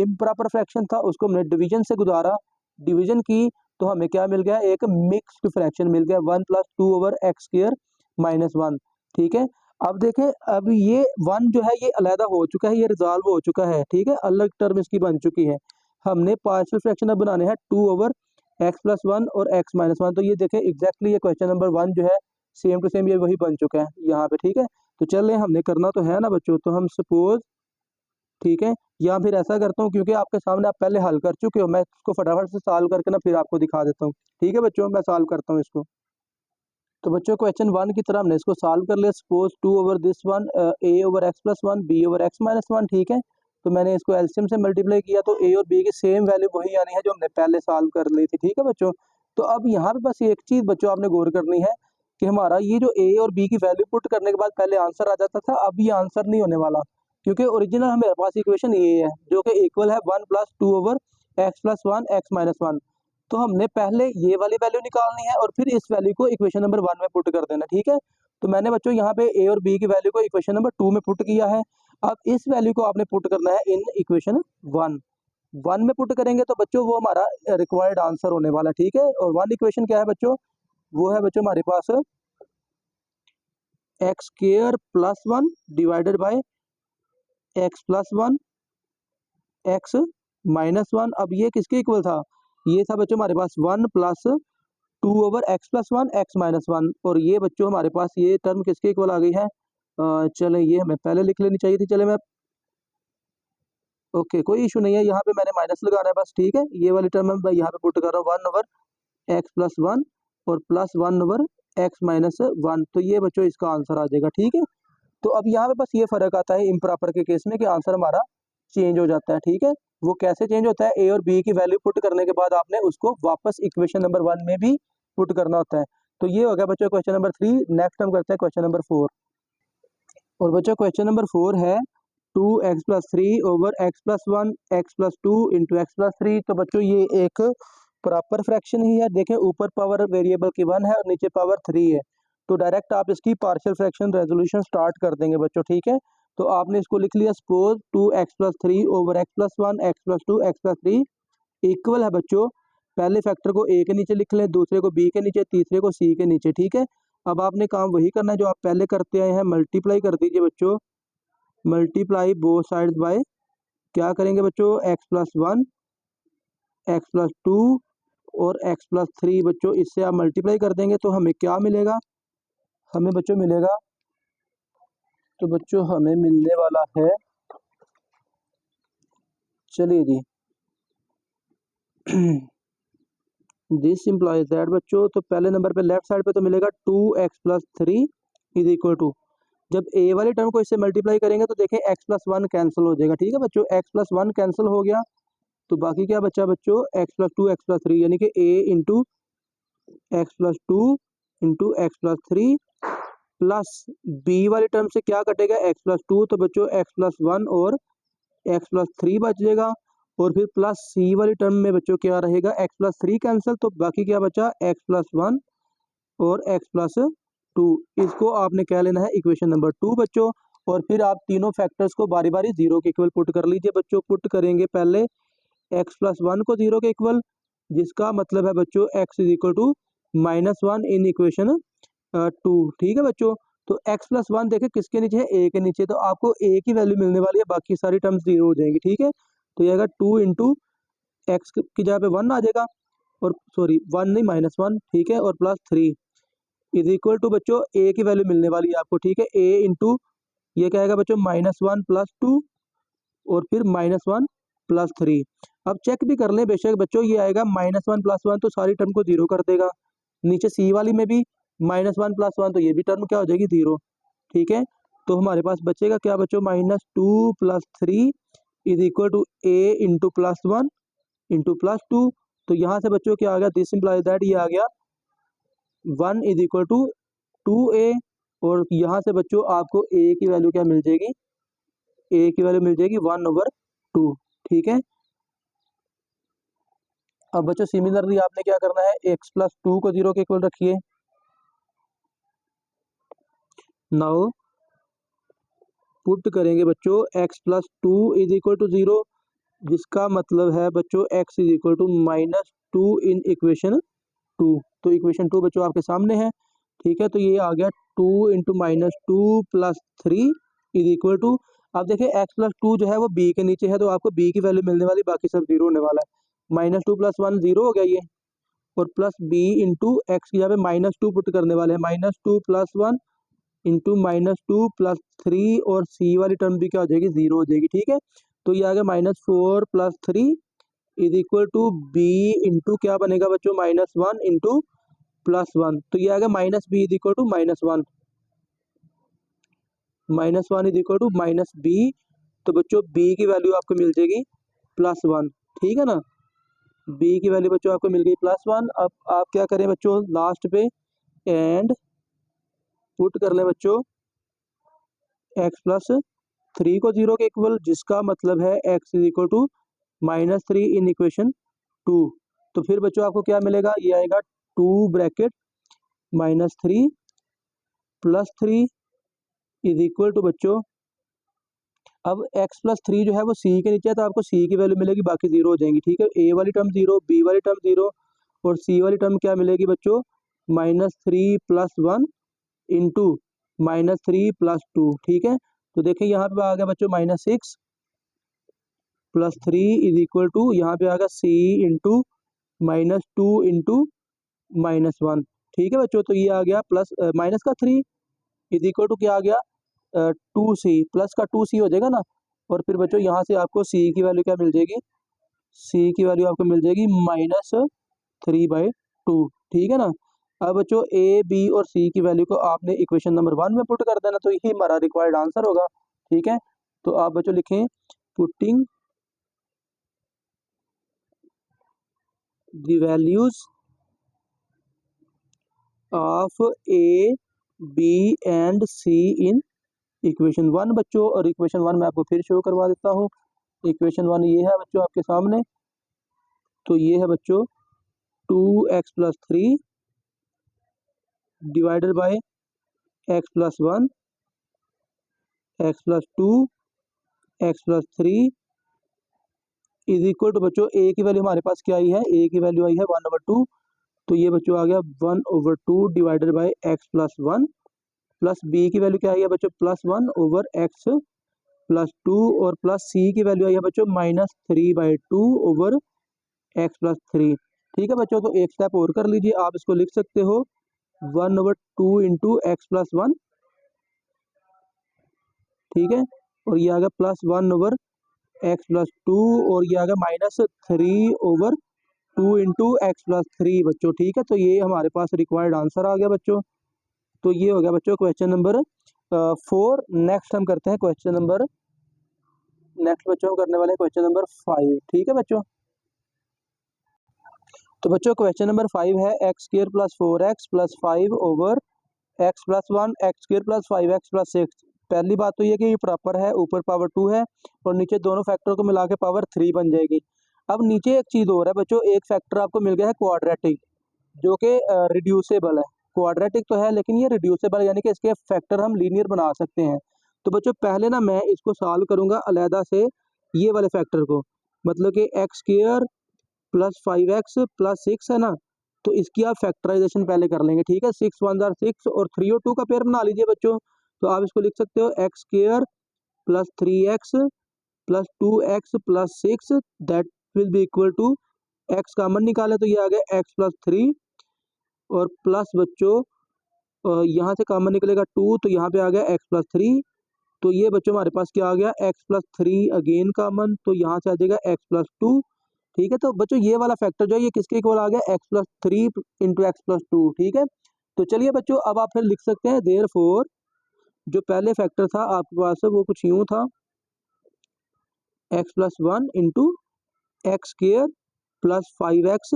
इम्प्रॉपर फ्रैक्शन था उसको हमने डिवीजन से गुजारा, डिवीजन की तो हमें क्या मिल गया, एक मिक्स्ड फ्रैक्शन मिल गया, 1 + 2 ओवर एक्स स्क्वायर माइनस 1। ठीक है, अब देखें, अब ये 1 जो है ये अलहदा हो चुका है, ये रिजॉल्व हो चुका है। ठीक है, अलग टर्म इसकी बन चुकी है। हमने पार्शियल फ्रैक्शन अब बनाने हैं 2 ओवर एक्स प्लस 1 और एक्स माइनस 1। तो ये देखें एग्जैक्टली ये क्वेश्चन नंबर 1 जो है सेम टू सेम ये वही बन चुका है यहाँ पे। ठीक है, तो चलिए हमने करना तो है ना बच्चों, तो हम सपोज, ठीक है, या फिर ऐसा करता हूँ क्योंकि आपके सामने आप पहले हल कर चुके हो, मैं इसको फटाफट से सॉल्व करके ना फिर आपको दिखा देता हूँ। ठीक है बच्चों, मैं सॉल्व करता हूँ इसको। तो बच्चों क्वेश्चन 1 की तरह हमने इसको सॉल्व कर लिया, suppose 2 over this one, A over X plus 1 B over X minus 1। ठीक है, तो मैंने इसको एलसीएम से मल्टीप्लाई किया तो ए और बी की सेम वैल्यू वही आनी है जो हमने पहले सॉल्व कर ली थी। ठीक है बच्चों, तो अब यहाँ पे बस एक चीज़ बच्चों आपने गौर करनी है कि हमारा ये जो ए और बी की वैल्यू पुट करने के बाद पहले आंसर आ जाता था, अब ये आंसर नहीं होने वाला, क्योंकि ओरिजिनल हमारे पास इक्वेशन ये है जो कि इक्वल है 1 + 2 over X plus 1 X minus 1। तो हमने पहले ये वाली वैल्यू निकालनी है और फिर इस वैल्यू को इक्वेशन नंबर 1 में पुट कर देना। ठीक है, तो मैंने बच्चों यहाँ पे ए और बी की वैल्यू को इक्वेशन नंबर 2 में पुट किया है। अब इस वैल्यू को आपने पुट करना है इन इक्वेशन 1 में पुट करेंगे तो बच्चों वो हमारा रिक्वायर्ड आंसर होने वाला। ठीक है, और 1 इक्वेशन क्या है बच्चों, वो है बच्चों हमारे पास X square plus 1 divided by X plus 1 X minus 1। अब ये किसके इक्वल था, ये था बच्चों हमारे पास 1 + 2 over X plus 1 X minus 1, और ये बच्चों हमारे पास ये टर्म किसके इक्वल आ गई है, चले ये हमें पहले लिख लेनी चाहिए थी, चले मैं, ओके कोई इशू नहीं है, यहाँ पे मैंने माइनस लगाना है बस। ठीक है, ये वाली टर्म मैं यहाँ पे पुट कर रहा हूँ 1 ओवर एक्स प्लस 1 और प्लस 1 ओवर एक्स माइनस 1, तो ये बच्चों इसका आंसर आ जाएगा। ठीक है, तो अब यहाँ पे बस ये फर्क आता है इम्प्रॉपर के केस में कि आंसर हमारा चेंज हो जाता है। ठीक है, वो कैसे चेंज होता है, ए और बी की वैल्यू पुट करने के बाद आपने उसको वापस इक्वेशन नंबर 1 में भी पुट करना होता है। तो ये हो गया बच्चों क्वेश्चन नंबर 3। नेक्स्ट हम करते हैं क्वेश्चन नंबर 4। और बच्चों क्वेश्चन नंबर 4 है 2x + 3 over x + 1 x + 2 into X plus 3। तो बच्चों ये एक प्रॉपर फ्रैक्शन ही है। देखें ऊपर पावर वेरिएबल की 1 है और नीचे पावर 3 है, तो डायरेक्ट आप इसकी पार्शियल फ्रैक्शन रेजोल्यूशन स्टार्ट कर देंगे बच्चों। ठीक है, तो आपने इसको लिख लिया, suppose 2x + 3 over x + 1 x + 2 x + 3 equal है बच्चों, पहले फैक्टर को ए के नीचे लिख लें, दूसरे को बी के नीचे, तीसरे को सी के नीचे। ठीक है, अब आपने काम वही करना है जो आप पहले करते आए हैं, मल्टीप्लाई कर दीजिए बच्चों, मल्टीप्लाई बोथ साइड्स बाय क्या करेंगे बच्चों, x+1 x+2 और x+3 बच्चों इससे आप मल्टीप्लाई कर देंगे तो हमें क्या मिलेगा, हमें बच्चों मिलेगा, तो बच्चों हमें मिलने वाला है, चलिए जी दिस इम्प्लाइज दैट बच्चों, तो पहले नंबर पे लेफ्ट साइड पे तो मिलेगा 2x+3 इज इक्वल टू, जब a वाली टर्म को इससे मल्टीप्लाई करेंगे तो देखें x+1 कैंसिल हो जाएगा, ठीक है बच्चों, x+1 कैंसिल हो गया तो बाकी क्या बचा बच्चों, x+2 x+3 यानी कि a into x+2 into x+3 plus b वाली टर्म से क्या कटेगा, x+2 तो बच्चों x+1 और x+3 बच जाएगा, और फिर प्लस सी वाली टर्म में बच्चों क्या रहेगा, x+3 कैंसिल तो बाकी क्या बचा, x+1 और x+2, इसको आपने क्या लेना है, इक्वेशन नंबर 2 बच्चों। और फिर आप तीनों फैक्टर्स को बारी बारी जीरो के इक्वल पुट कर लीजिए बच्चों। पुट करेंगे पहले x+1 को जीरो के इक्वल, जिसका मतलब है बच्चों x is equal to -1 in equation 2, ठीक है बच्चों। तो x+1 देखें किसके नीचे है, a के नीचे, तो आपको a की वैल्यू मिलने वाली है, बाकी सारी टर्म्स जीरो हो जाएंगी, ठीक है। तो ये आएगा 2 इंटू एक्स की जगह पे 1 आ जाएगा, और सॉरी 1 नहीं -1, ठीक है, और प्लस 3 इज इक्वल टू बच्चों a की वैल्यू मिलने वाली है आपको, ठीक है, a इंटू ये क्या आएगा बच्चों -1 प्लस 2 और फिर -1 प्लस 3। अब चेक भी कर लें बेशक बच्चों, ये आएगा -1 प्लस 1 तो सारी टर्म को जीरो कर देगा, नीचे सी वाली में भी -1 प्लस 1 तो ये भी टर्म क्या हो जाएगी, जीरो, ठीक है। तो हमारे पास बचेगा क्या बच्चों, -2 plus 3 is equal to a into plus 1 into plus 2। तो यहाँ से बच्चों क्या आ गया, दिस इम्प्लाइज दैट ये आ गया 1 इज इक्वल टू 2a, और यहाँ से बच्चों आपको a की वैल्यू क्या मिल जाएगी, a की वैल्यू मिल जाएगी 1/2, ठीक है। अब बच्चों सिमिलरली आपने क्या करना है, x+2 को जीरो के इक्वल रखिए। नाउ पुट करेंगे बच्चों x+2 इज इक्वल टू 0, जिसका मतलब है बच्चों x is equal to -2 in equation 2। तो इक्वेशन 2 बच्चों आपके सामने है, ठीक है। तो ये आ गया 2 into -2 plus 3 is equal to, अब देखिए x+2 जो है वो b के नीचे है तो आपको b की वैल्यू मिलने वाली, बाकी सब जीरो होने वाला है, -2 प्लस 1 जीरो हो गया ये, और प्लस b इंटू एक्स की जगह पे -2 पुट करने वाले हैं, -2 प्लस 1 इंटू -2 प्लस 3, और सी वाली टर्म भी क्या हो जाएगी, जीरो हो जाएगी, ठीक है। तो ये आ गया -4 plus 3 is equal to B into क्या बनेगा बच्चों, -1 इंटू प्लस 1, तो ये आ गया -b is equal to -1, -1 is equal to -b, तो बच्चों b की वैल्यू आपको मिल जाएगी +1, ठीक है ना, b की वैल्यू बच्चों आपको मिल गई +1। अब आप क्या करें बच्चों, लास्ट पे एंड पुट कर लें बच्चों x+3 को जीरो के इक्वल, जिसका मतलब है x is equal to -3 in equation 2। तो फिर बच्चों आपको क्या मिलेगा, ये आएगा 2 bracket -3 plus 3 is equal to बच्चों, अब x+3 जो है वो c के नीचे है तो आपको c की वैल्यू मिलेगी, बाकी जीरो हो जाएंगी, ठीक है। a वाली टर्म जीरो, b वाली टर्म जीरो, और c वाली टर्म क्या मिलेगी बच्चों, -3 प्लस 1 इंटू -3 प्लस 2, ठीक है। तो देखिए यहाँ पे आ गया बच्चों -6 प्लस 3 इज इक्वल टू, यहाँ पे आ गया c इंटू -2 इंटू -1, ठीक है बच्चों। तो ये आ गया प्लस माइनस का 3 इज इक्वल टू क्या आ गया, 2c, प्लस का 2c हो जाएगा ना, और फिर बच्चों यहाँ से आपको c की वैल्यू क्या मिल जाएगी, c की वैल्यू आपको मिल जाएगी -3/2, ठीक है ना। अब बच्चों a b और c की वैल्यू को आपने इक्वेशन नंबर 1 में पुट कर देना, तो यही हमारा रिक्वायर्ड आंसर होगा, ठीक है। तो आप बच्चों लिखें putting the values of a b and c in equation 1 बच्चों, और इक्वेशन 1 मैं आपको फिर शो करवा देता हूँ। इक्वेशन 1 ये है बच्चों आपके सामने, तो ये है बच्चों 2x+3 divided by x+1 x+2 x+3 is equal to बच्चों a की वैल्यू हमारे पास क्या आई है, a की वैल्यू आई है 1/2, तो ये बच्चों आ गया 1/2 divided by x+1, plus b की वैल्यू क्या आई है बच्चों, +1/x +2 और प्लस सी की वैल्यू आई है बच्चों -3/2 ओवर एक्स प्लस 3। ठीक है बच्चों, तो एक स्टेप और कर लीजिए, आप इसको लिख सकते हो 1/2 इंटू एक्स प्लस 1। ठीक है, और ये आ गया +1 ओवर एक्स प्लस 2 और ये आ गया -3/2 इंटू एक्स प्लस 3 बच्चों। ठीक है, तो ये हमारे पास रिक्वायर्ड आंसर आ गया बच्चों। तो ये हो गया बच्चों क्वेश्चन नंबर 4। नेक्स्ट हम करते हैं क्वेश्चन नंबर, नेक्स्ट बच्चों हम करने वाले हैं क्वेश्चन नंबर 5। ठीक है बच्चों, तो बच्चों क्वेश्चन नंबर 5 है x² + 4x + 5 over x plus 1 x² + 5x + 6। पहली बात तो ये कि ये प्रॉपर है, ऊपर पावर 2 है और नीचे दोनों फैक्टर को मिला के पावर 3 बन जाएगी। अब नीचे एक चीज़ और है बच्चों, एक फैक्टर आपको मिल गया है क्वाड्रेटिक, जो कि रिड्यूसेबल है। क्वाड्रेटिक तो है लेकिन ये रिड्यूसेबल है, यानी कि इसके फैक्टर हम लीनियर बना सकते हैं। तो बच्चों पहले ना मैं इसको सॉल्व करूंगा अलहदा से, ये वाले फैक्टर को, मतलब कि x² + 5x + 6 है ना, तो इसकी आप फैक्टराइजेशन पहले कर लेंगे। ठीक है, 6 1 जार 6 और 3 और 2 का पेयर बना लीजिए बच्चों। तो आप इसको लिख सकते हो x² + 3x + 2x + 6 that will be equal to, x common निकाले तो ये आ गया x + 3 और प्लस बच्चों यहाँ से कॉमन निकलेगा 2 तो यहाँ पे आ गया x + 3। तो ये बच्चों हमारे पास क्या आ गया x + 3 अगेन कॉमन, तो यहाँ से आ जाएगा x + 2। ठीक है, तो बच्चों ये वाला फैक्टर जो है ये किसके इक्वल आ गया x + 3 इंटू x + 2। ठीक है, तो चलिए बच्चों अब आप फिर लिख सकते हैं देयरफॉर, जो पहले फैक्टर था आपके पास वो कुछ यूं था x + 1 इंटू x² + 5x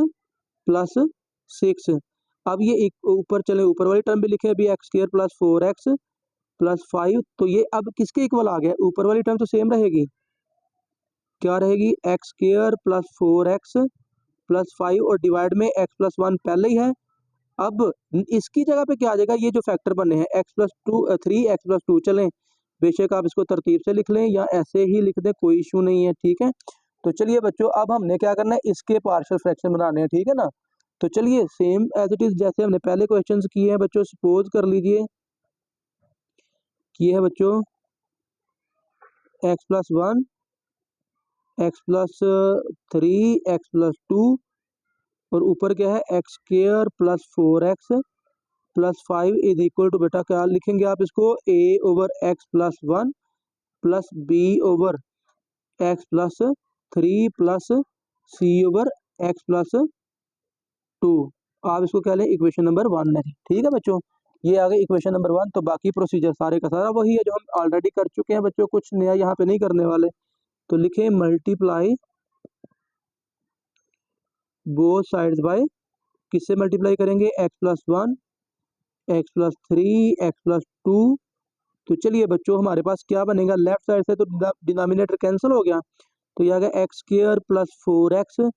+ 6। अब ये ऊपर चले, ऊपर वाली टर्म भी लिखे अभी x² + 4x + 5, तो ये अब किसके इक्वल आ गया, ऊपर वाली टर्म तो सेम रहेगी, क्या रहेगी x² + 4x + 5 और डिवाइड में x + 1 पहले ही है। अब इसकी जगह पे क्या आ जाएगा, ये जो फैक्टर बने हैं x + 2 3x + 2, चलें बेशक आप इसको तरतीब से लिख लें या ऐसे ही लिख दें, कोई इशू नहीं है। ठीक है, तो चलिए बच्चों अब हमने क्या करना है, इसके पार्शियल फ्रैक्शन बनाने हैं। ठीक है ना, तो चलिए सेम एज इट इज जैसे हमने पहले क्वेश्चंस किए हैं बच्चों, सपोज कर लीजिए कि ये है बच्चों x + 1 x + 3 x + 2 और ऊपर क्या है x² + 4x + 5 is equal to, बेटा क्या लिखेंगे आप इसको, a over x + 1 plus b over x + 3 plus c over x + 2। आप इसको कह लें इक्वेशन नंबर 1 है। ठीक है बच्चों, ये आ गई इक्वेशन नंबर 1। तो बाकी प्रोसीजर सारे का सारा वही है जो हम ऑलरेडी कर चुके हैं बच्चों, कुछ नया यहाँ पे नहीं करने वाले। तो लिखें मल्टीप्लाई बोथ साइड्स बाय, किससे मल्टीप्लाई करेंगे, x + 1 x + 3 x + 2। तो चलिए बच्चों हमारे पास क्या बनेगा, लेफ्ट साइड से तो डिनोमिनेटर कैंसिल हो गया, तो ये आ गया x² + 4x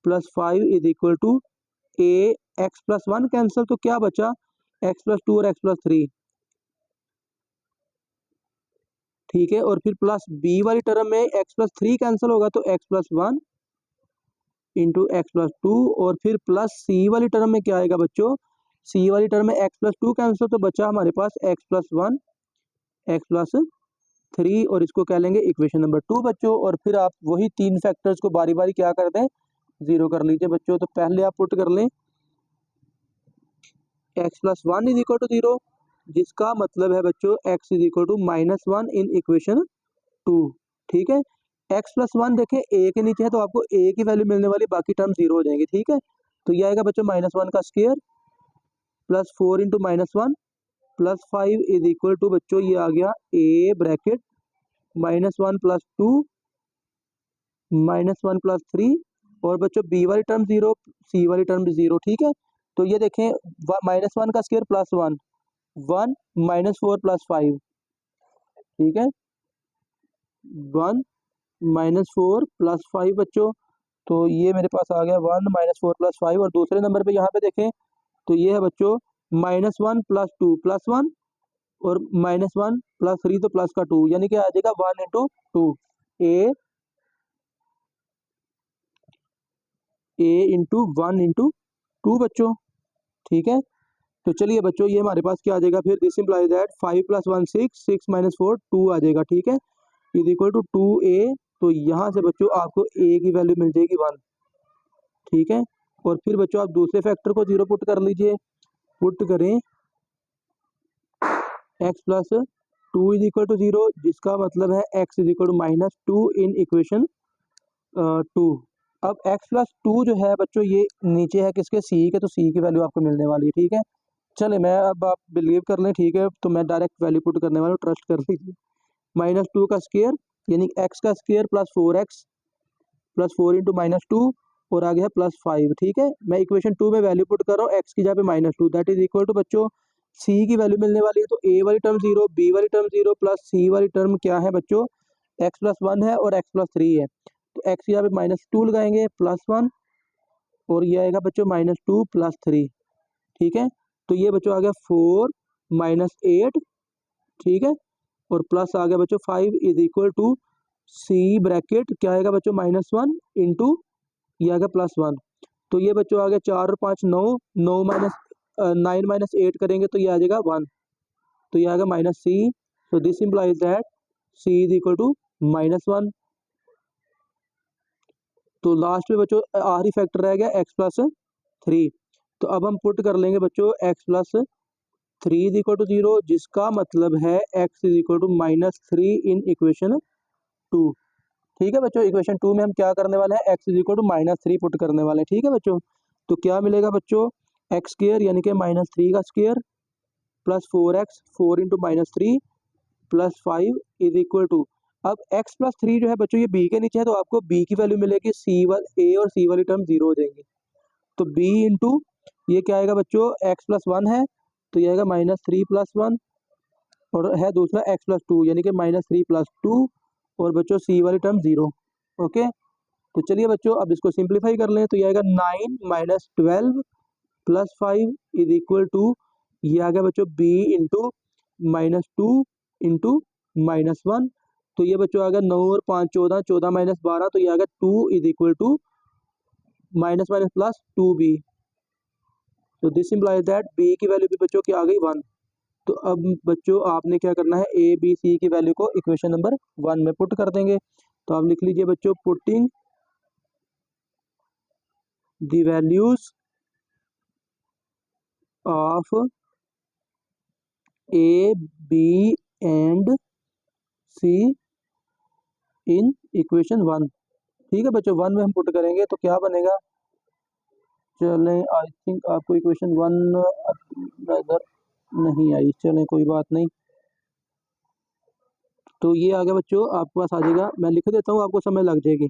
+ 5 is equal to a, x + 1 cancel तो क्या बचा x + 2 और x + 3। ठीक है, और फिर प्लस b वाली टर्म में x + 3 कैंसिल होगा तो x + 1 इंटू x + 2 और फिर प्लस c वाली टर्म में क्या आएगा बच्चों, c वाली टर्म में x + 2 कैंसिल तो बचा हमारे पास x + 1 x + 3 और इसको कह लेंगे इक्वेशन नंबर 2 बच्चों। और फिर आप वही तीन फैक्टर्स को बारी बारी क्या कर दें, जीरो कर लीजिए बच्चों। तो पहले आप पुट कर लें x + 1 इज इक्वल टू 0, जिसका मतलब है बच्चों x is equal to -1 in equation 2। ठीक है, x + 1 देखें a के नीचे है तो आपको a की वैल्यू मिलने वाली, बाकी टर्म जीरो हो जाएंगे। ठीक है, तो ये आएगा बच्चों -1 का square plus 4 into -1 plus 5 is equal to बच्चों ये आ गया a ब्रैकेट -1 + 2 -1 + 3 और बच्चों b वाली टर्म जीरो, c वाली टर्म भी जीरो। ठीक है, तो ये देखें -1 का स्क्वायर +1 1 -4 + 5। ठीक है, 1 -4 + 5 बच्चों, तो ये मेरे पास आ गया 1 -4 + 5 और दूसरे नंबर पे यहाँ पे देखें तो ये है बच्चों -1 + 2 + 1 और -1 + 3 तो प्लस का 2, यानी कि आ जाएगा 1 इंटू 2 a इंटू 1 इंटू 2 बच्चों। ठीक है, तो चलिए बच्चों ये हमारे पास क्या आ जाएगा, फिर दिस इंप्लाइज दैट 5 + 1 6 6 - 4 2 आ जाएगा। ठीक है, इज इक्वल टू 2a, तो यहाँ से बच्चों आपको a की वैल्यू मिल जाएगी 1, ठीक है। और फिर बच्चों आप दूसरे फैक्टर को 0 पुट कर लीजिए, पुट करें x plus 2 is equal to 0, जिसका मतलब है x is equal to -2 in equation 2। अब x प्लस 2 जो है बच्चों ये नीचे है किसके, c के, तो c की वैल्यू आपको मिलने वाली है, ठीक है। चले मैं अब आप बिलीव कर लें, ठीक है, तो मैं डायरेक्ट वैल्यू पुट करने वाला हूँ, ट्रस्ट कर लीजिए। -2 का स्क्वायर यानी x का square plus 4x plus 4 into -2 और आ गया +5, ठीक है। मैं इक्वेशन 2 में वैल्यू पुट कर रहा हूँ x की जगह पे -2, दैट इज इक्वल टू बच्चों c की वैल्यू मिलने वाली है, तो a वाली टर्म 0, b वाली टर्म 0 प्लस c वाली टर्म क्या है बच्चों, x प्लस 1 है और x प्लस 3 है, तो x की जगह पे -2 लगाएंगे +1 और ये आएगा बच्चों -2 प्लस 3, ठीक है। तो ये बच्चों आ गया 4 -8, ठीक है, और प्लस आ गया बच्चों 5 is equal to c bracket क्या आएगा बच्चों -1 इंटू ये आ गया +1, तो ये बच्चों आ गया 4 और 5 9, 9 -8 करेंगे तो ये आ जाएगा 1, तो ये आएगा -c, तो this implies that c is equal to -1। तो लास्ट में बच्चों आखिरी फैक्टर रह गया x प्लस 3, तो अब हम पुट कर लेंगे बच्चों x plus 3 is equal to 0, जिसका मतलब है x is equal to -3 in equation 2, ठीक है बच्चों। इक्वेशन 2 में हम क्या करने वाले हैं, x is equal to -3 put करने वाले हैं, ठीक है बच्चों। तो क्या मिलेगा बच्चों, एक्स स्क्र यानी कि -3 का square plus 4x 4 into -3 plus 5 is equal to, अब x प्लस 3 जो है बच्चों ये b के नीचे है, तो आपको b की वैल्यू मिलेगी a और c वाली टर्म 0 हो जाएंगी, तो b इंटू ये क्या आएगा बच्चों, x प्लस 1 है तो ये आएगा -3 प्लस 1 और है दूसरा x प्लस 2 यानी कि -3 प्लस 2 और बच्चों c वाली टर्म 0, ओके। तो चलिए बच्चों अब इसको सिंप्लीफाई कर लें, तो ये आएगा 9 -12 प्लस 5 इज इक्वल टू ये आ गया बच्चों b इंटू -2 इंटू -1, तो ये बच्चों आ गया 9 और 5 14, 14 -12, तो ये आ गया 2 is equal to minus plus 2b, तो दिस इम्प्लाइज दैट b की वैल्यू भी बच्चों की आ गई 1। तो अब बच्चों आपने क्या करना है, a b c की वैल्यू को इक्वेशन नंबर 1 में पुट कर देंगे, तो आप लिख लीजिए बच्चों putting the values of a b and c in equation 1, ठीक है बच्चों। 1 में हम पुट करेंगे तो क्या बनेगा, चलें आई थिंक आपको इक्वेशन 1 नजर नहीं आई, चलें कोई बात नहीं। तो ये आ गया बच्चों आपके पास आ जाएगा, मैं लिख देता हूँ आपको समझ लग जाएगी,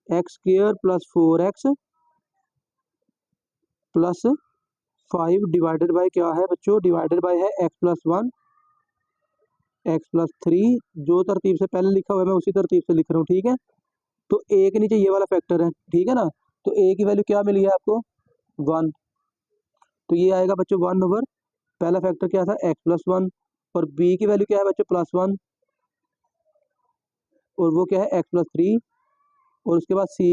x square plus 4x plus 5 divided by क्या है बच्चों, डिवाइडेड बाय है x प्लस 1 x प्लस 3, जो तरतीब से पहले लिखा हुआ है मैं उसी तरतीब से लिख रहा हूँ, ठीक है। तो a के नीचे ये वाला फैक्टर है, ठीक है ना, तो a की वैल्यू क्या मिली है आपको 1, तो ये आएगा बच्चों 1 ओवर पहला फैक्टर क्या था x प्लस 1 और b की वैल्यू क्या है बच्चों +1 और वो क्या है x प्लस 3 और उसके बाद c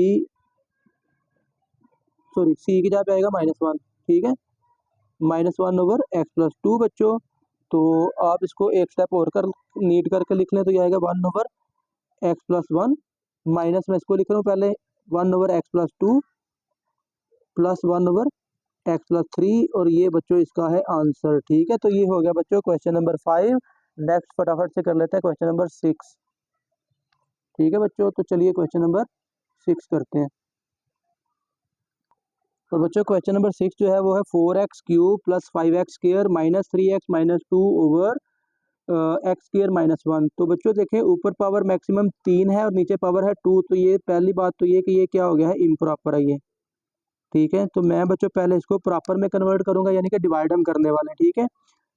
की जगह पे आएगा -1, ठीक है, -1 ओवर x प्लस 2 बच्चों। तो आप इसको एक स्टेप और कर नीट करके लिख लें, तो ये आएगा 1 ओवर x प्लस 1 माइनस में इसको लिख रहा हूँ पहले 1 over x plus 2 plus 1 over x plus 3 और ये बच्चों इसका है आंसर, ठीक है। तो ये हो गया बच्चों क्वेश्चन नंबर 5। नेक्स्ट फटाफट से कर लेते हैं क्वेश्चन नंबर 6, ठीक है बच्चों। तो चलिए क्वेश्चन नंबर 6 करते हैं। तो बच्चों क्वेश्चन नंबर 6 जो है वो है 4x cube plus 5x square minus 3x minus 2 over x square minus 1। तो बच्चों देखें ऊपर पावर मैक्सिमम 3 है और नीचे पावर है 2, तो ये पहली बात तो ये कि ये क्या हो गया है, इम्प्रॉपर है ये, ठीक है। तो मैं बच्चों पहले इसको प्रॉपर में कन्वर्ट करूंगा, यानी कि डिवाइड हम करने वाले हैं, ठीक है।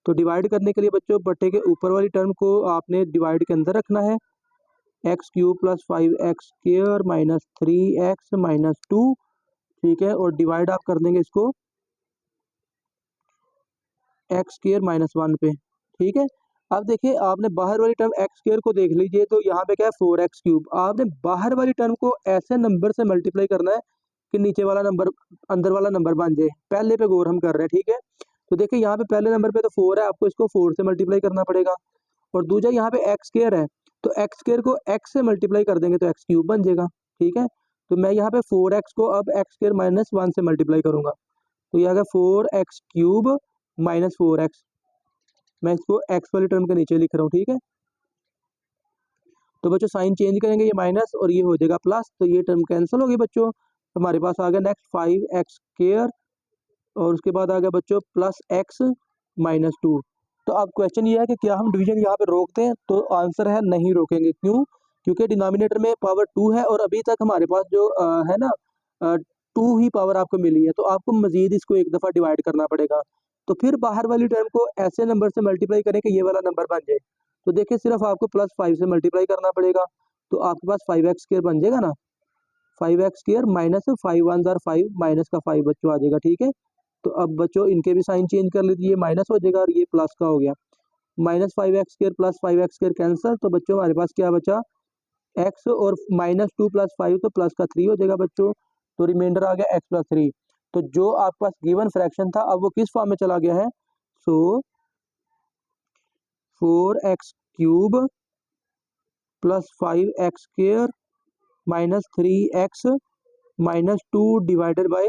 तो डिवाइड करने के लिए बच्चों बट्टे के ऊपर वाली टर्म को आपने डिवाइड के अंदर रखना है, x cube plus 5x square minus 3x minus 2, ठीक है, और डिवाइड आप कर देंगे इसको एक्स स्क्र माइनस 1 पे, ठीक है। अब देखिए आपने बाहर वाली टर्म एक्स स्क्र को देख लीजिए, तो यहाँ पे क्या है 4x क्यूब, आपने बाहर वाली टर्म को ऐसे नंबर से मल्टीप्लाई करना है कि नीचे वाला नंबर अंदर वाला नंबर बन जाए, पहले पे गौर हम कर रहे हैं, ठीक है। तो देखिए यहाँ पे पहले नंबर पे तो 4 है, आपको इसको 4 से मल्टीप्लाई करना पड़ेगा, और दूसरा यहाँ पे एक्स स्क्र है, तो एक्स स्क्र को एक्स से मल्टीप्लाई कर देंगे तो एक्स क्यूब बन जाएगा। ठीक है, तो मैं यहाँ पे 4x को अब एक्स स्क्र माइनस 1 से मल्टीप्लाई करूंगा, तो यह आ गया 4x क्यूब माइनस 4x। मैं इसको x वाली टर्म के नीचे लिख रहा हूँ। ठीक है, तो बच्चों साइन चेंज करेंगे, ये माइनस और ये हो जाएगा प्लस, तो ये टर्म कैंसिल होगी बच्चों। हमारे पास आ गया नेक्स्ट 5x स्क्र, और उसके बाद आ गया बच्चों प्लस x माइनस 2। तो अब क्वेश्चन ये है कि क्या हम डिवीजन यहाँ पे रोकते हैं, तो आंसर है नहीं रोकेंगे। क्यों? क्योंकि डिनोमिनेटर में पावर 2 है और अभी तक हमारे पास जो है ना 2 ही पावर आपको मिली है, तो आपको मजीद इसको एक दफ़ा डिवाइड करना पड़ेगा। तो फिर बाहर वाली टर्म को ऐसे नंबर से मल्टीप्लाई करें कि ये वाला नंबर बन जाए। तो देखिए सिर्फ आपको प्लस 5 से मल्टीप्लाई करना पड़ेगा, तो आपके पास 5x स्क्र बन जाएगा ना। 5x square minus 5 1 jar 5 minus का 5 बच्चों आ जाएगा। ठीक है, तो अब बच्चों इनके भी साइन चेंज कर लीजिए, माइनस हो जाएगा और ये प्लस का हो गया। Minus 5x square plus 5x square cancel, तो बच्चों हमारे पास क्या बचा, x और माइनस 2 प्लस 5, तो प्लस का 3 हो जाएगा बच्चों। तो रिमाइंडर आ गया x प्लस 3। तो जो आपके पास गिवन फ्रैक्शन था अब वो किस फॉर्म में चला गया है, so 4x cube plus 5x square minus 3x minus 2 divided by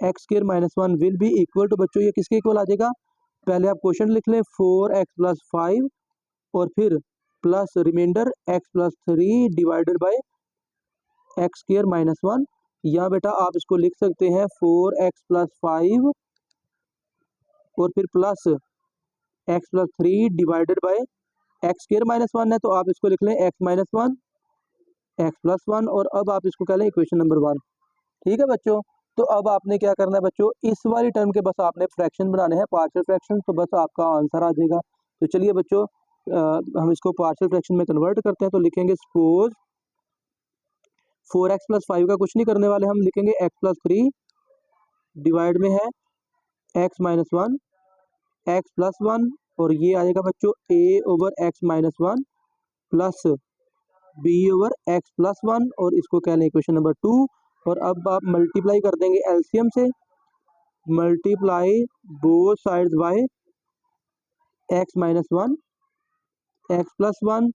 X square minus 1 will be equal to, बच्चों ये किसके इक्वल आ जाएगा, पहले आप क्वेश्चन लिख लें 4x प्लस 5 और फिर plus remainder x plus 3 divided by X square minus 1। या बेटा आप इसको लिख सकते हैं 4x प्लस 5 और फिर plus x plus 3 divided by X square minus 1 है, तो आप इसको लिख लें x माइनस 1 x प्लस 1, और अब आप इसको कह लें इक्वेशन नंबर 1। ठीक है बच्चों, तो अब आपने क्या करना है बच्चों, इस वाली टर्म के बस आपने फ्रैक्शन बनाने हैं, पार्शियल फ्रैक्शन, तो बस आपका आंसर आ जाएगा। तो चलिए बच्चों हम इसको पार्शियल फ्रैक्शन में कन्वर्ट करते हैं। तो लिखेंगे सपोज 4x प्लस 5 का कुछ नहीं करने वाले, हम लिखेंगे x प्लस 3 डिवाइड में है x माइनस 1 x प्लस 1, और ये आएगा बच्चों a over x minus 1 plus b over x plus 1, और इसको कह लें इक्वेशन नंबर 2। और अब आप मल्टीप्लाई कर देंगे एलसीएम से, multiply both sides by x minus 1 x plus 1,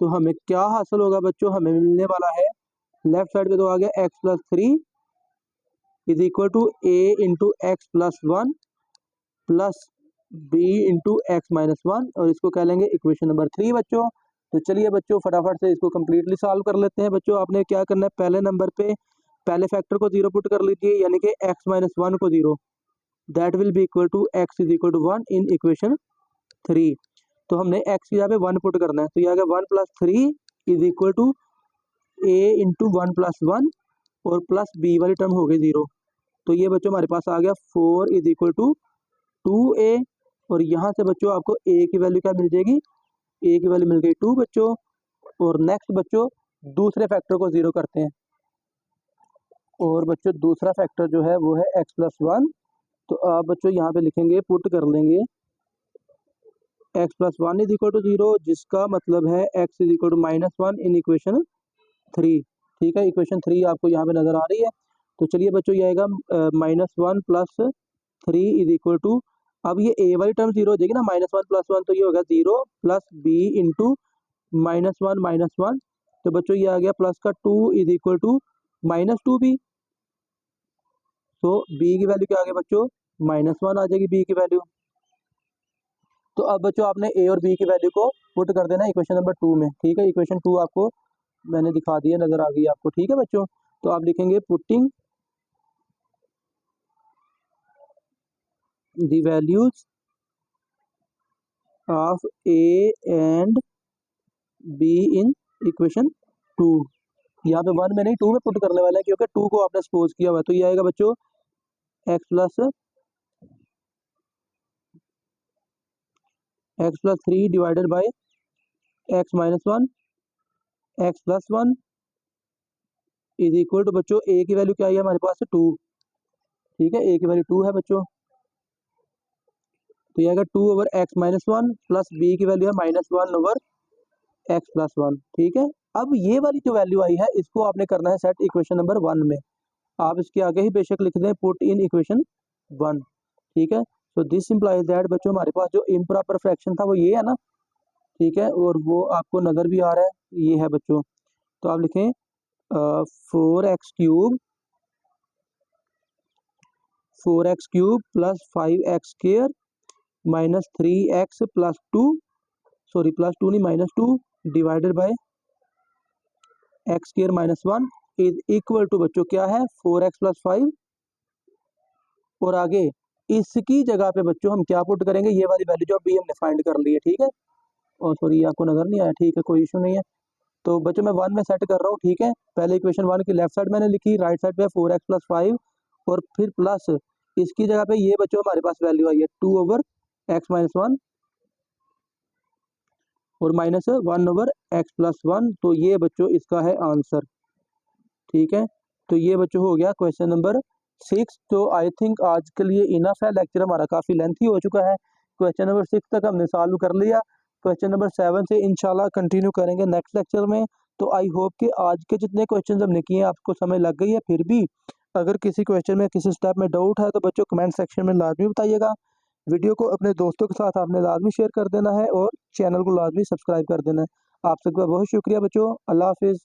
तो हमें क्या हासिल होगा बच्चों, हमें मिलने वाला है लेफ्ट साइड पे तो आ गया x plus 3 is equal to a into X plus 1 plus b into X minus 1, और इसको कह लेंगे इक्वेशन नंबर 3 बच्चों। तो चलिए बच्चों फटाफट से इसको कम्प्लीटली सॉल्व कर लेते हैं। बच्चों आपने क्या करना है, पहले नंबर पे पहले फैक्टर को 0 पुट कर लीजिए, यानी कि x माइनस 1 को 0, that will be equal to x is equal to 1 in equation 3। तो हमने x की जगह पे 1 पुट करना है, तो यह आ गया 1 plus 3 is equal to a into 1 plus 1 और प्लस b वाली टर्म हो गई 0। तो ये बच्चों हमारे पास आ गया 4 इज इक्वल टू 2a, और यहाँ से बच्चों आपको a की वैल्यू क्या मिल जाएगी, a की वैल्यू मिल गई 2 बच्चों। और नेक्स्ट बच्चों दूसरे फैक्टर को 0 करते हैं, और बच्चों दूसरा फैक्टर जो है वो है x प्लस 1। तो आप बच्चों यहाँ पे लिखेंगे, पुट कर लेंगे x plus 1 is equal to 0, जिसका मतलब है x is equal to minus 1 in equation 3। ठीक है, इक्वेशन 3 आपको यहाँ पे नजर आ रही है। तो चलिए बच्चों ये आएगा minus 1 plus 3 is equal to, अब ये a वाली टर्म 0 हो जाएगी ना, माइनस 1 प्लस 1, तो ये होगा 0 plus b into minus 1 minus 1। तो बच्चों ये आ गया प्लस का 2 is equal to minus 2b। तो b की वैल्यू क्या आ गई बच्चों, माइनस 1 आ जाएगी b की वैल्यू। तो अब बच्चों आपने a और b की वैल्यू को पुट कर देना इक्वेशन नंबर 2 में। ठीक है, इक्वेशन 2 आपको मैंने दिखा दिया, नजर आ गई आपको। ठीक है बच्चों, तो आप लिखेंगे putting the values of a and b in equation 2। यहाँ पे 1 में नहीं 2 में पुट करने वाला है, क्योंकि 2 को आपने सपोज किया हुआ है। तो ये आएगा बच्चों x plus 3 divided by x minus 1 x plus 1 is equal to, बच्चों a की वैल्यू क्या है हमारे पास 2। ठीक है, a की वैल्यू 2 है बच्चों, तो ये आएगा 2 over x minus 1 plus b की वैल्यू है माइनस 1 ओवर x प्लस 1। ठीक है, अब ये वाली जो वैल्यू आई है इसको आपने करना है सेट इक्वेशन नंबर 1 में। आप इसके आगे ही बेशक लिख दें पुट इन इक्वेशन 1। ठीक है, तो दिस इंप्लाइज दैट, बच्चों हमारे पास जो इम्प्रॉपर फ्रैक्शन था वो ये है ना, ठीक है, और वो आपको नज़र भी आ रहा है, ये है बच्चों। तो आप लिखें 4x³ plus 5x² minus 3x plus 2, sorry plus 2 नहीं minus 2 divided by x² minus 1 is equal to बच्चों क्या है 4x प्लस 5। और आगे इसकी जगह पे बच्चों हम क्या पुट करेंगे, ये वाली वैल्यू जो अभी हमने फाइंड कर ली है, ठीक है। और सॉरी आपको नज़र नहीं आया, ठीक है कोई इशू नहीं है। तो बच्चों मैं 1 में सेट कर रहा हूँ, ठीक है। पहले इक्वेशन 1 की लेफ्ट साइड मैंने लिखी, राइट साइड पे 4x प्लस 5 और फिर प्लस इसकी जगह पे ये बच्चों हमारे पास वैल्यू आई है 2/x-1 और माइनस 1/x+1। तो ये बच्चों इसका है आंसर, ठीक है। तो ये बच्चों हो गया क्वेश्चन नंबर 6। तो आई थिंक आज के लिए इनफ है, लेक्चर हमारा काफ़ी लेंथी हो चुका है। क्वेश्चन नंबर 6 तक हमने सॉल्व कर लिया। क्वेश्चन नंबर 7 से इंशाल्लाह कंटिन्यू करेंगे नेक्स्ट लेक्चर में। तो आई होप कि आज के जितने क्वेश्चन हमने किए हैं आपको समझ लग गई है। फिर भी अगर किसी क्वेश्चन में किसी स्टेप में डाउट है तो बच्चों कमेंट सेक्शन में लाजमी बताइएगा। वीडियो को अपने दोस्तों के साथ आपने लाजमी शेयर कर देना है और चैनल को लाजमी सब्सक्राइब कर देना है। आप सबका बहुत शुक्रिया बच्चों, अल्लाह हाफिज़।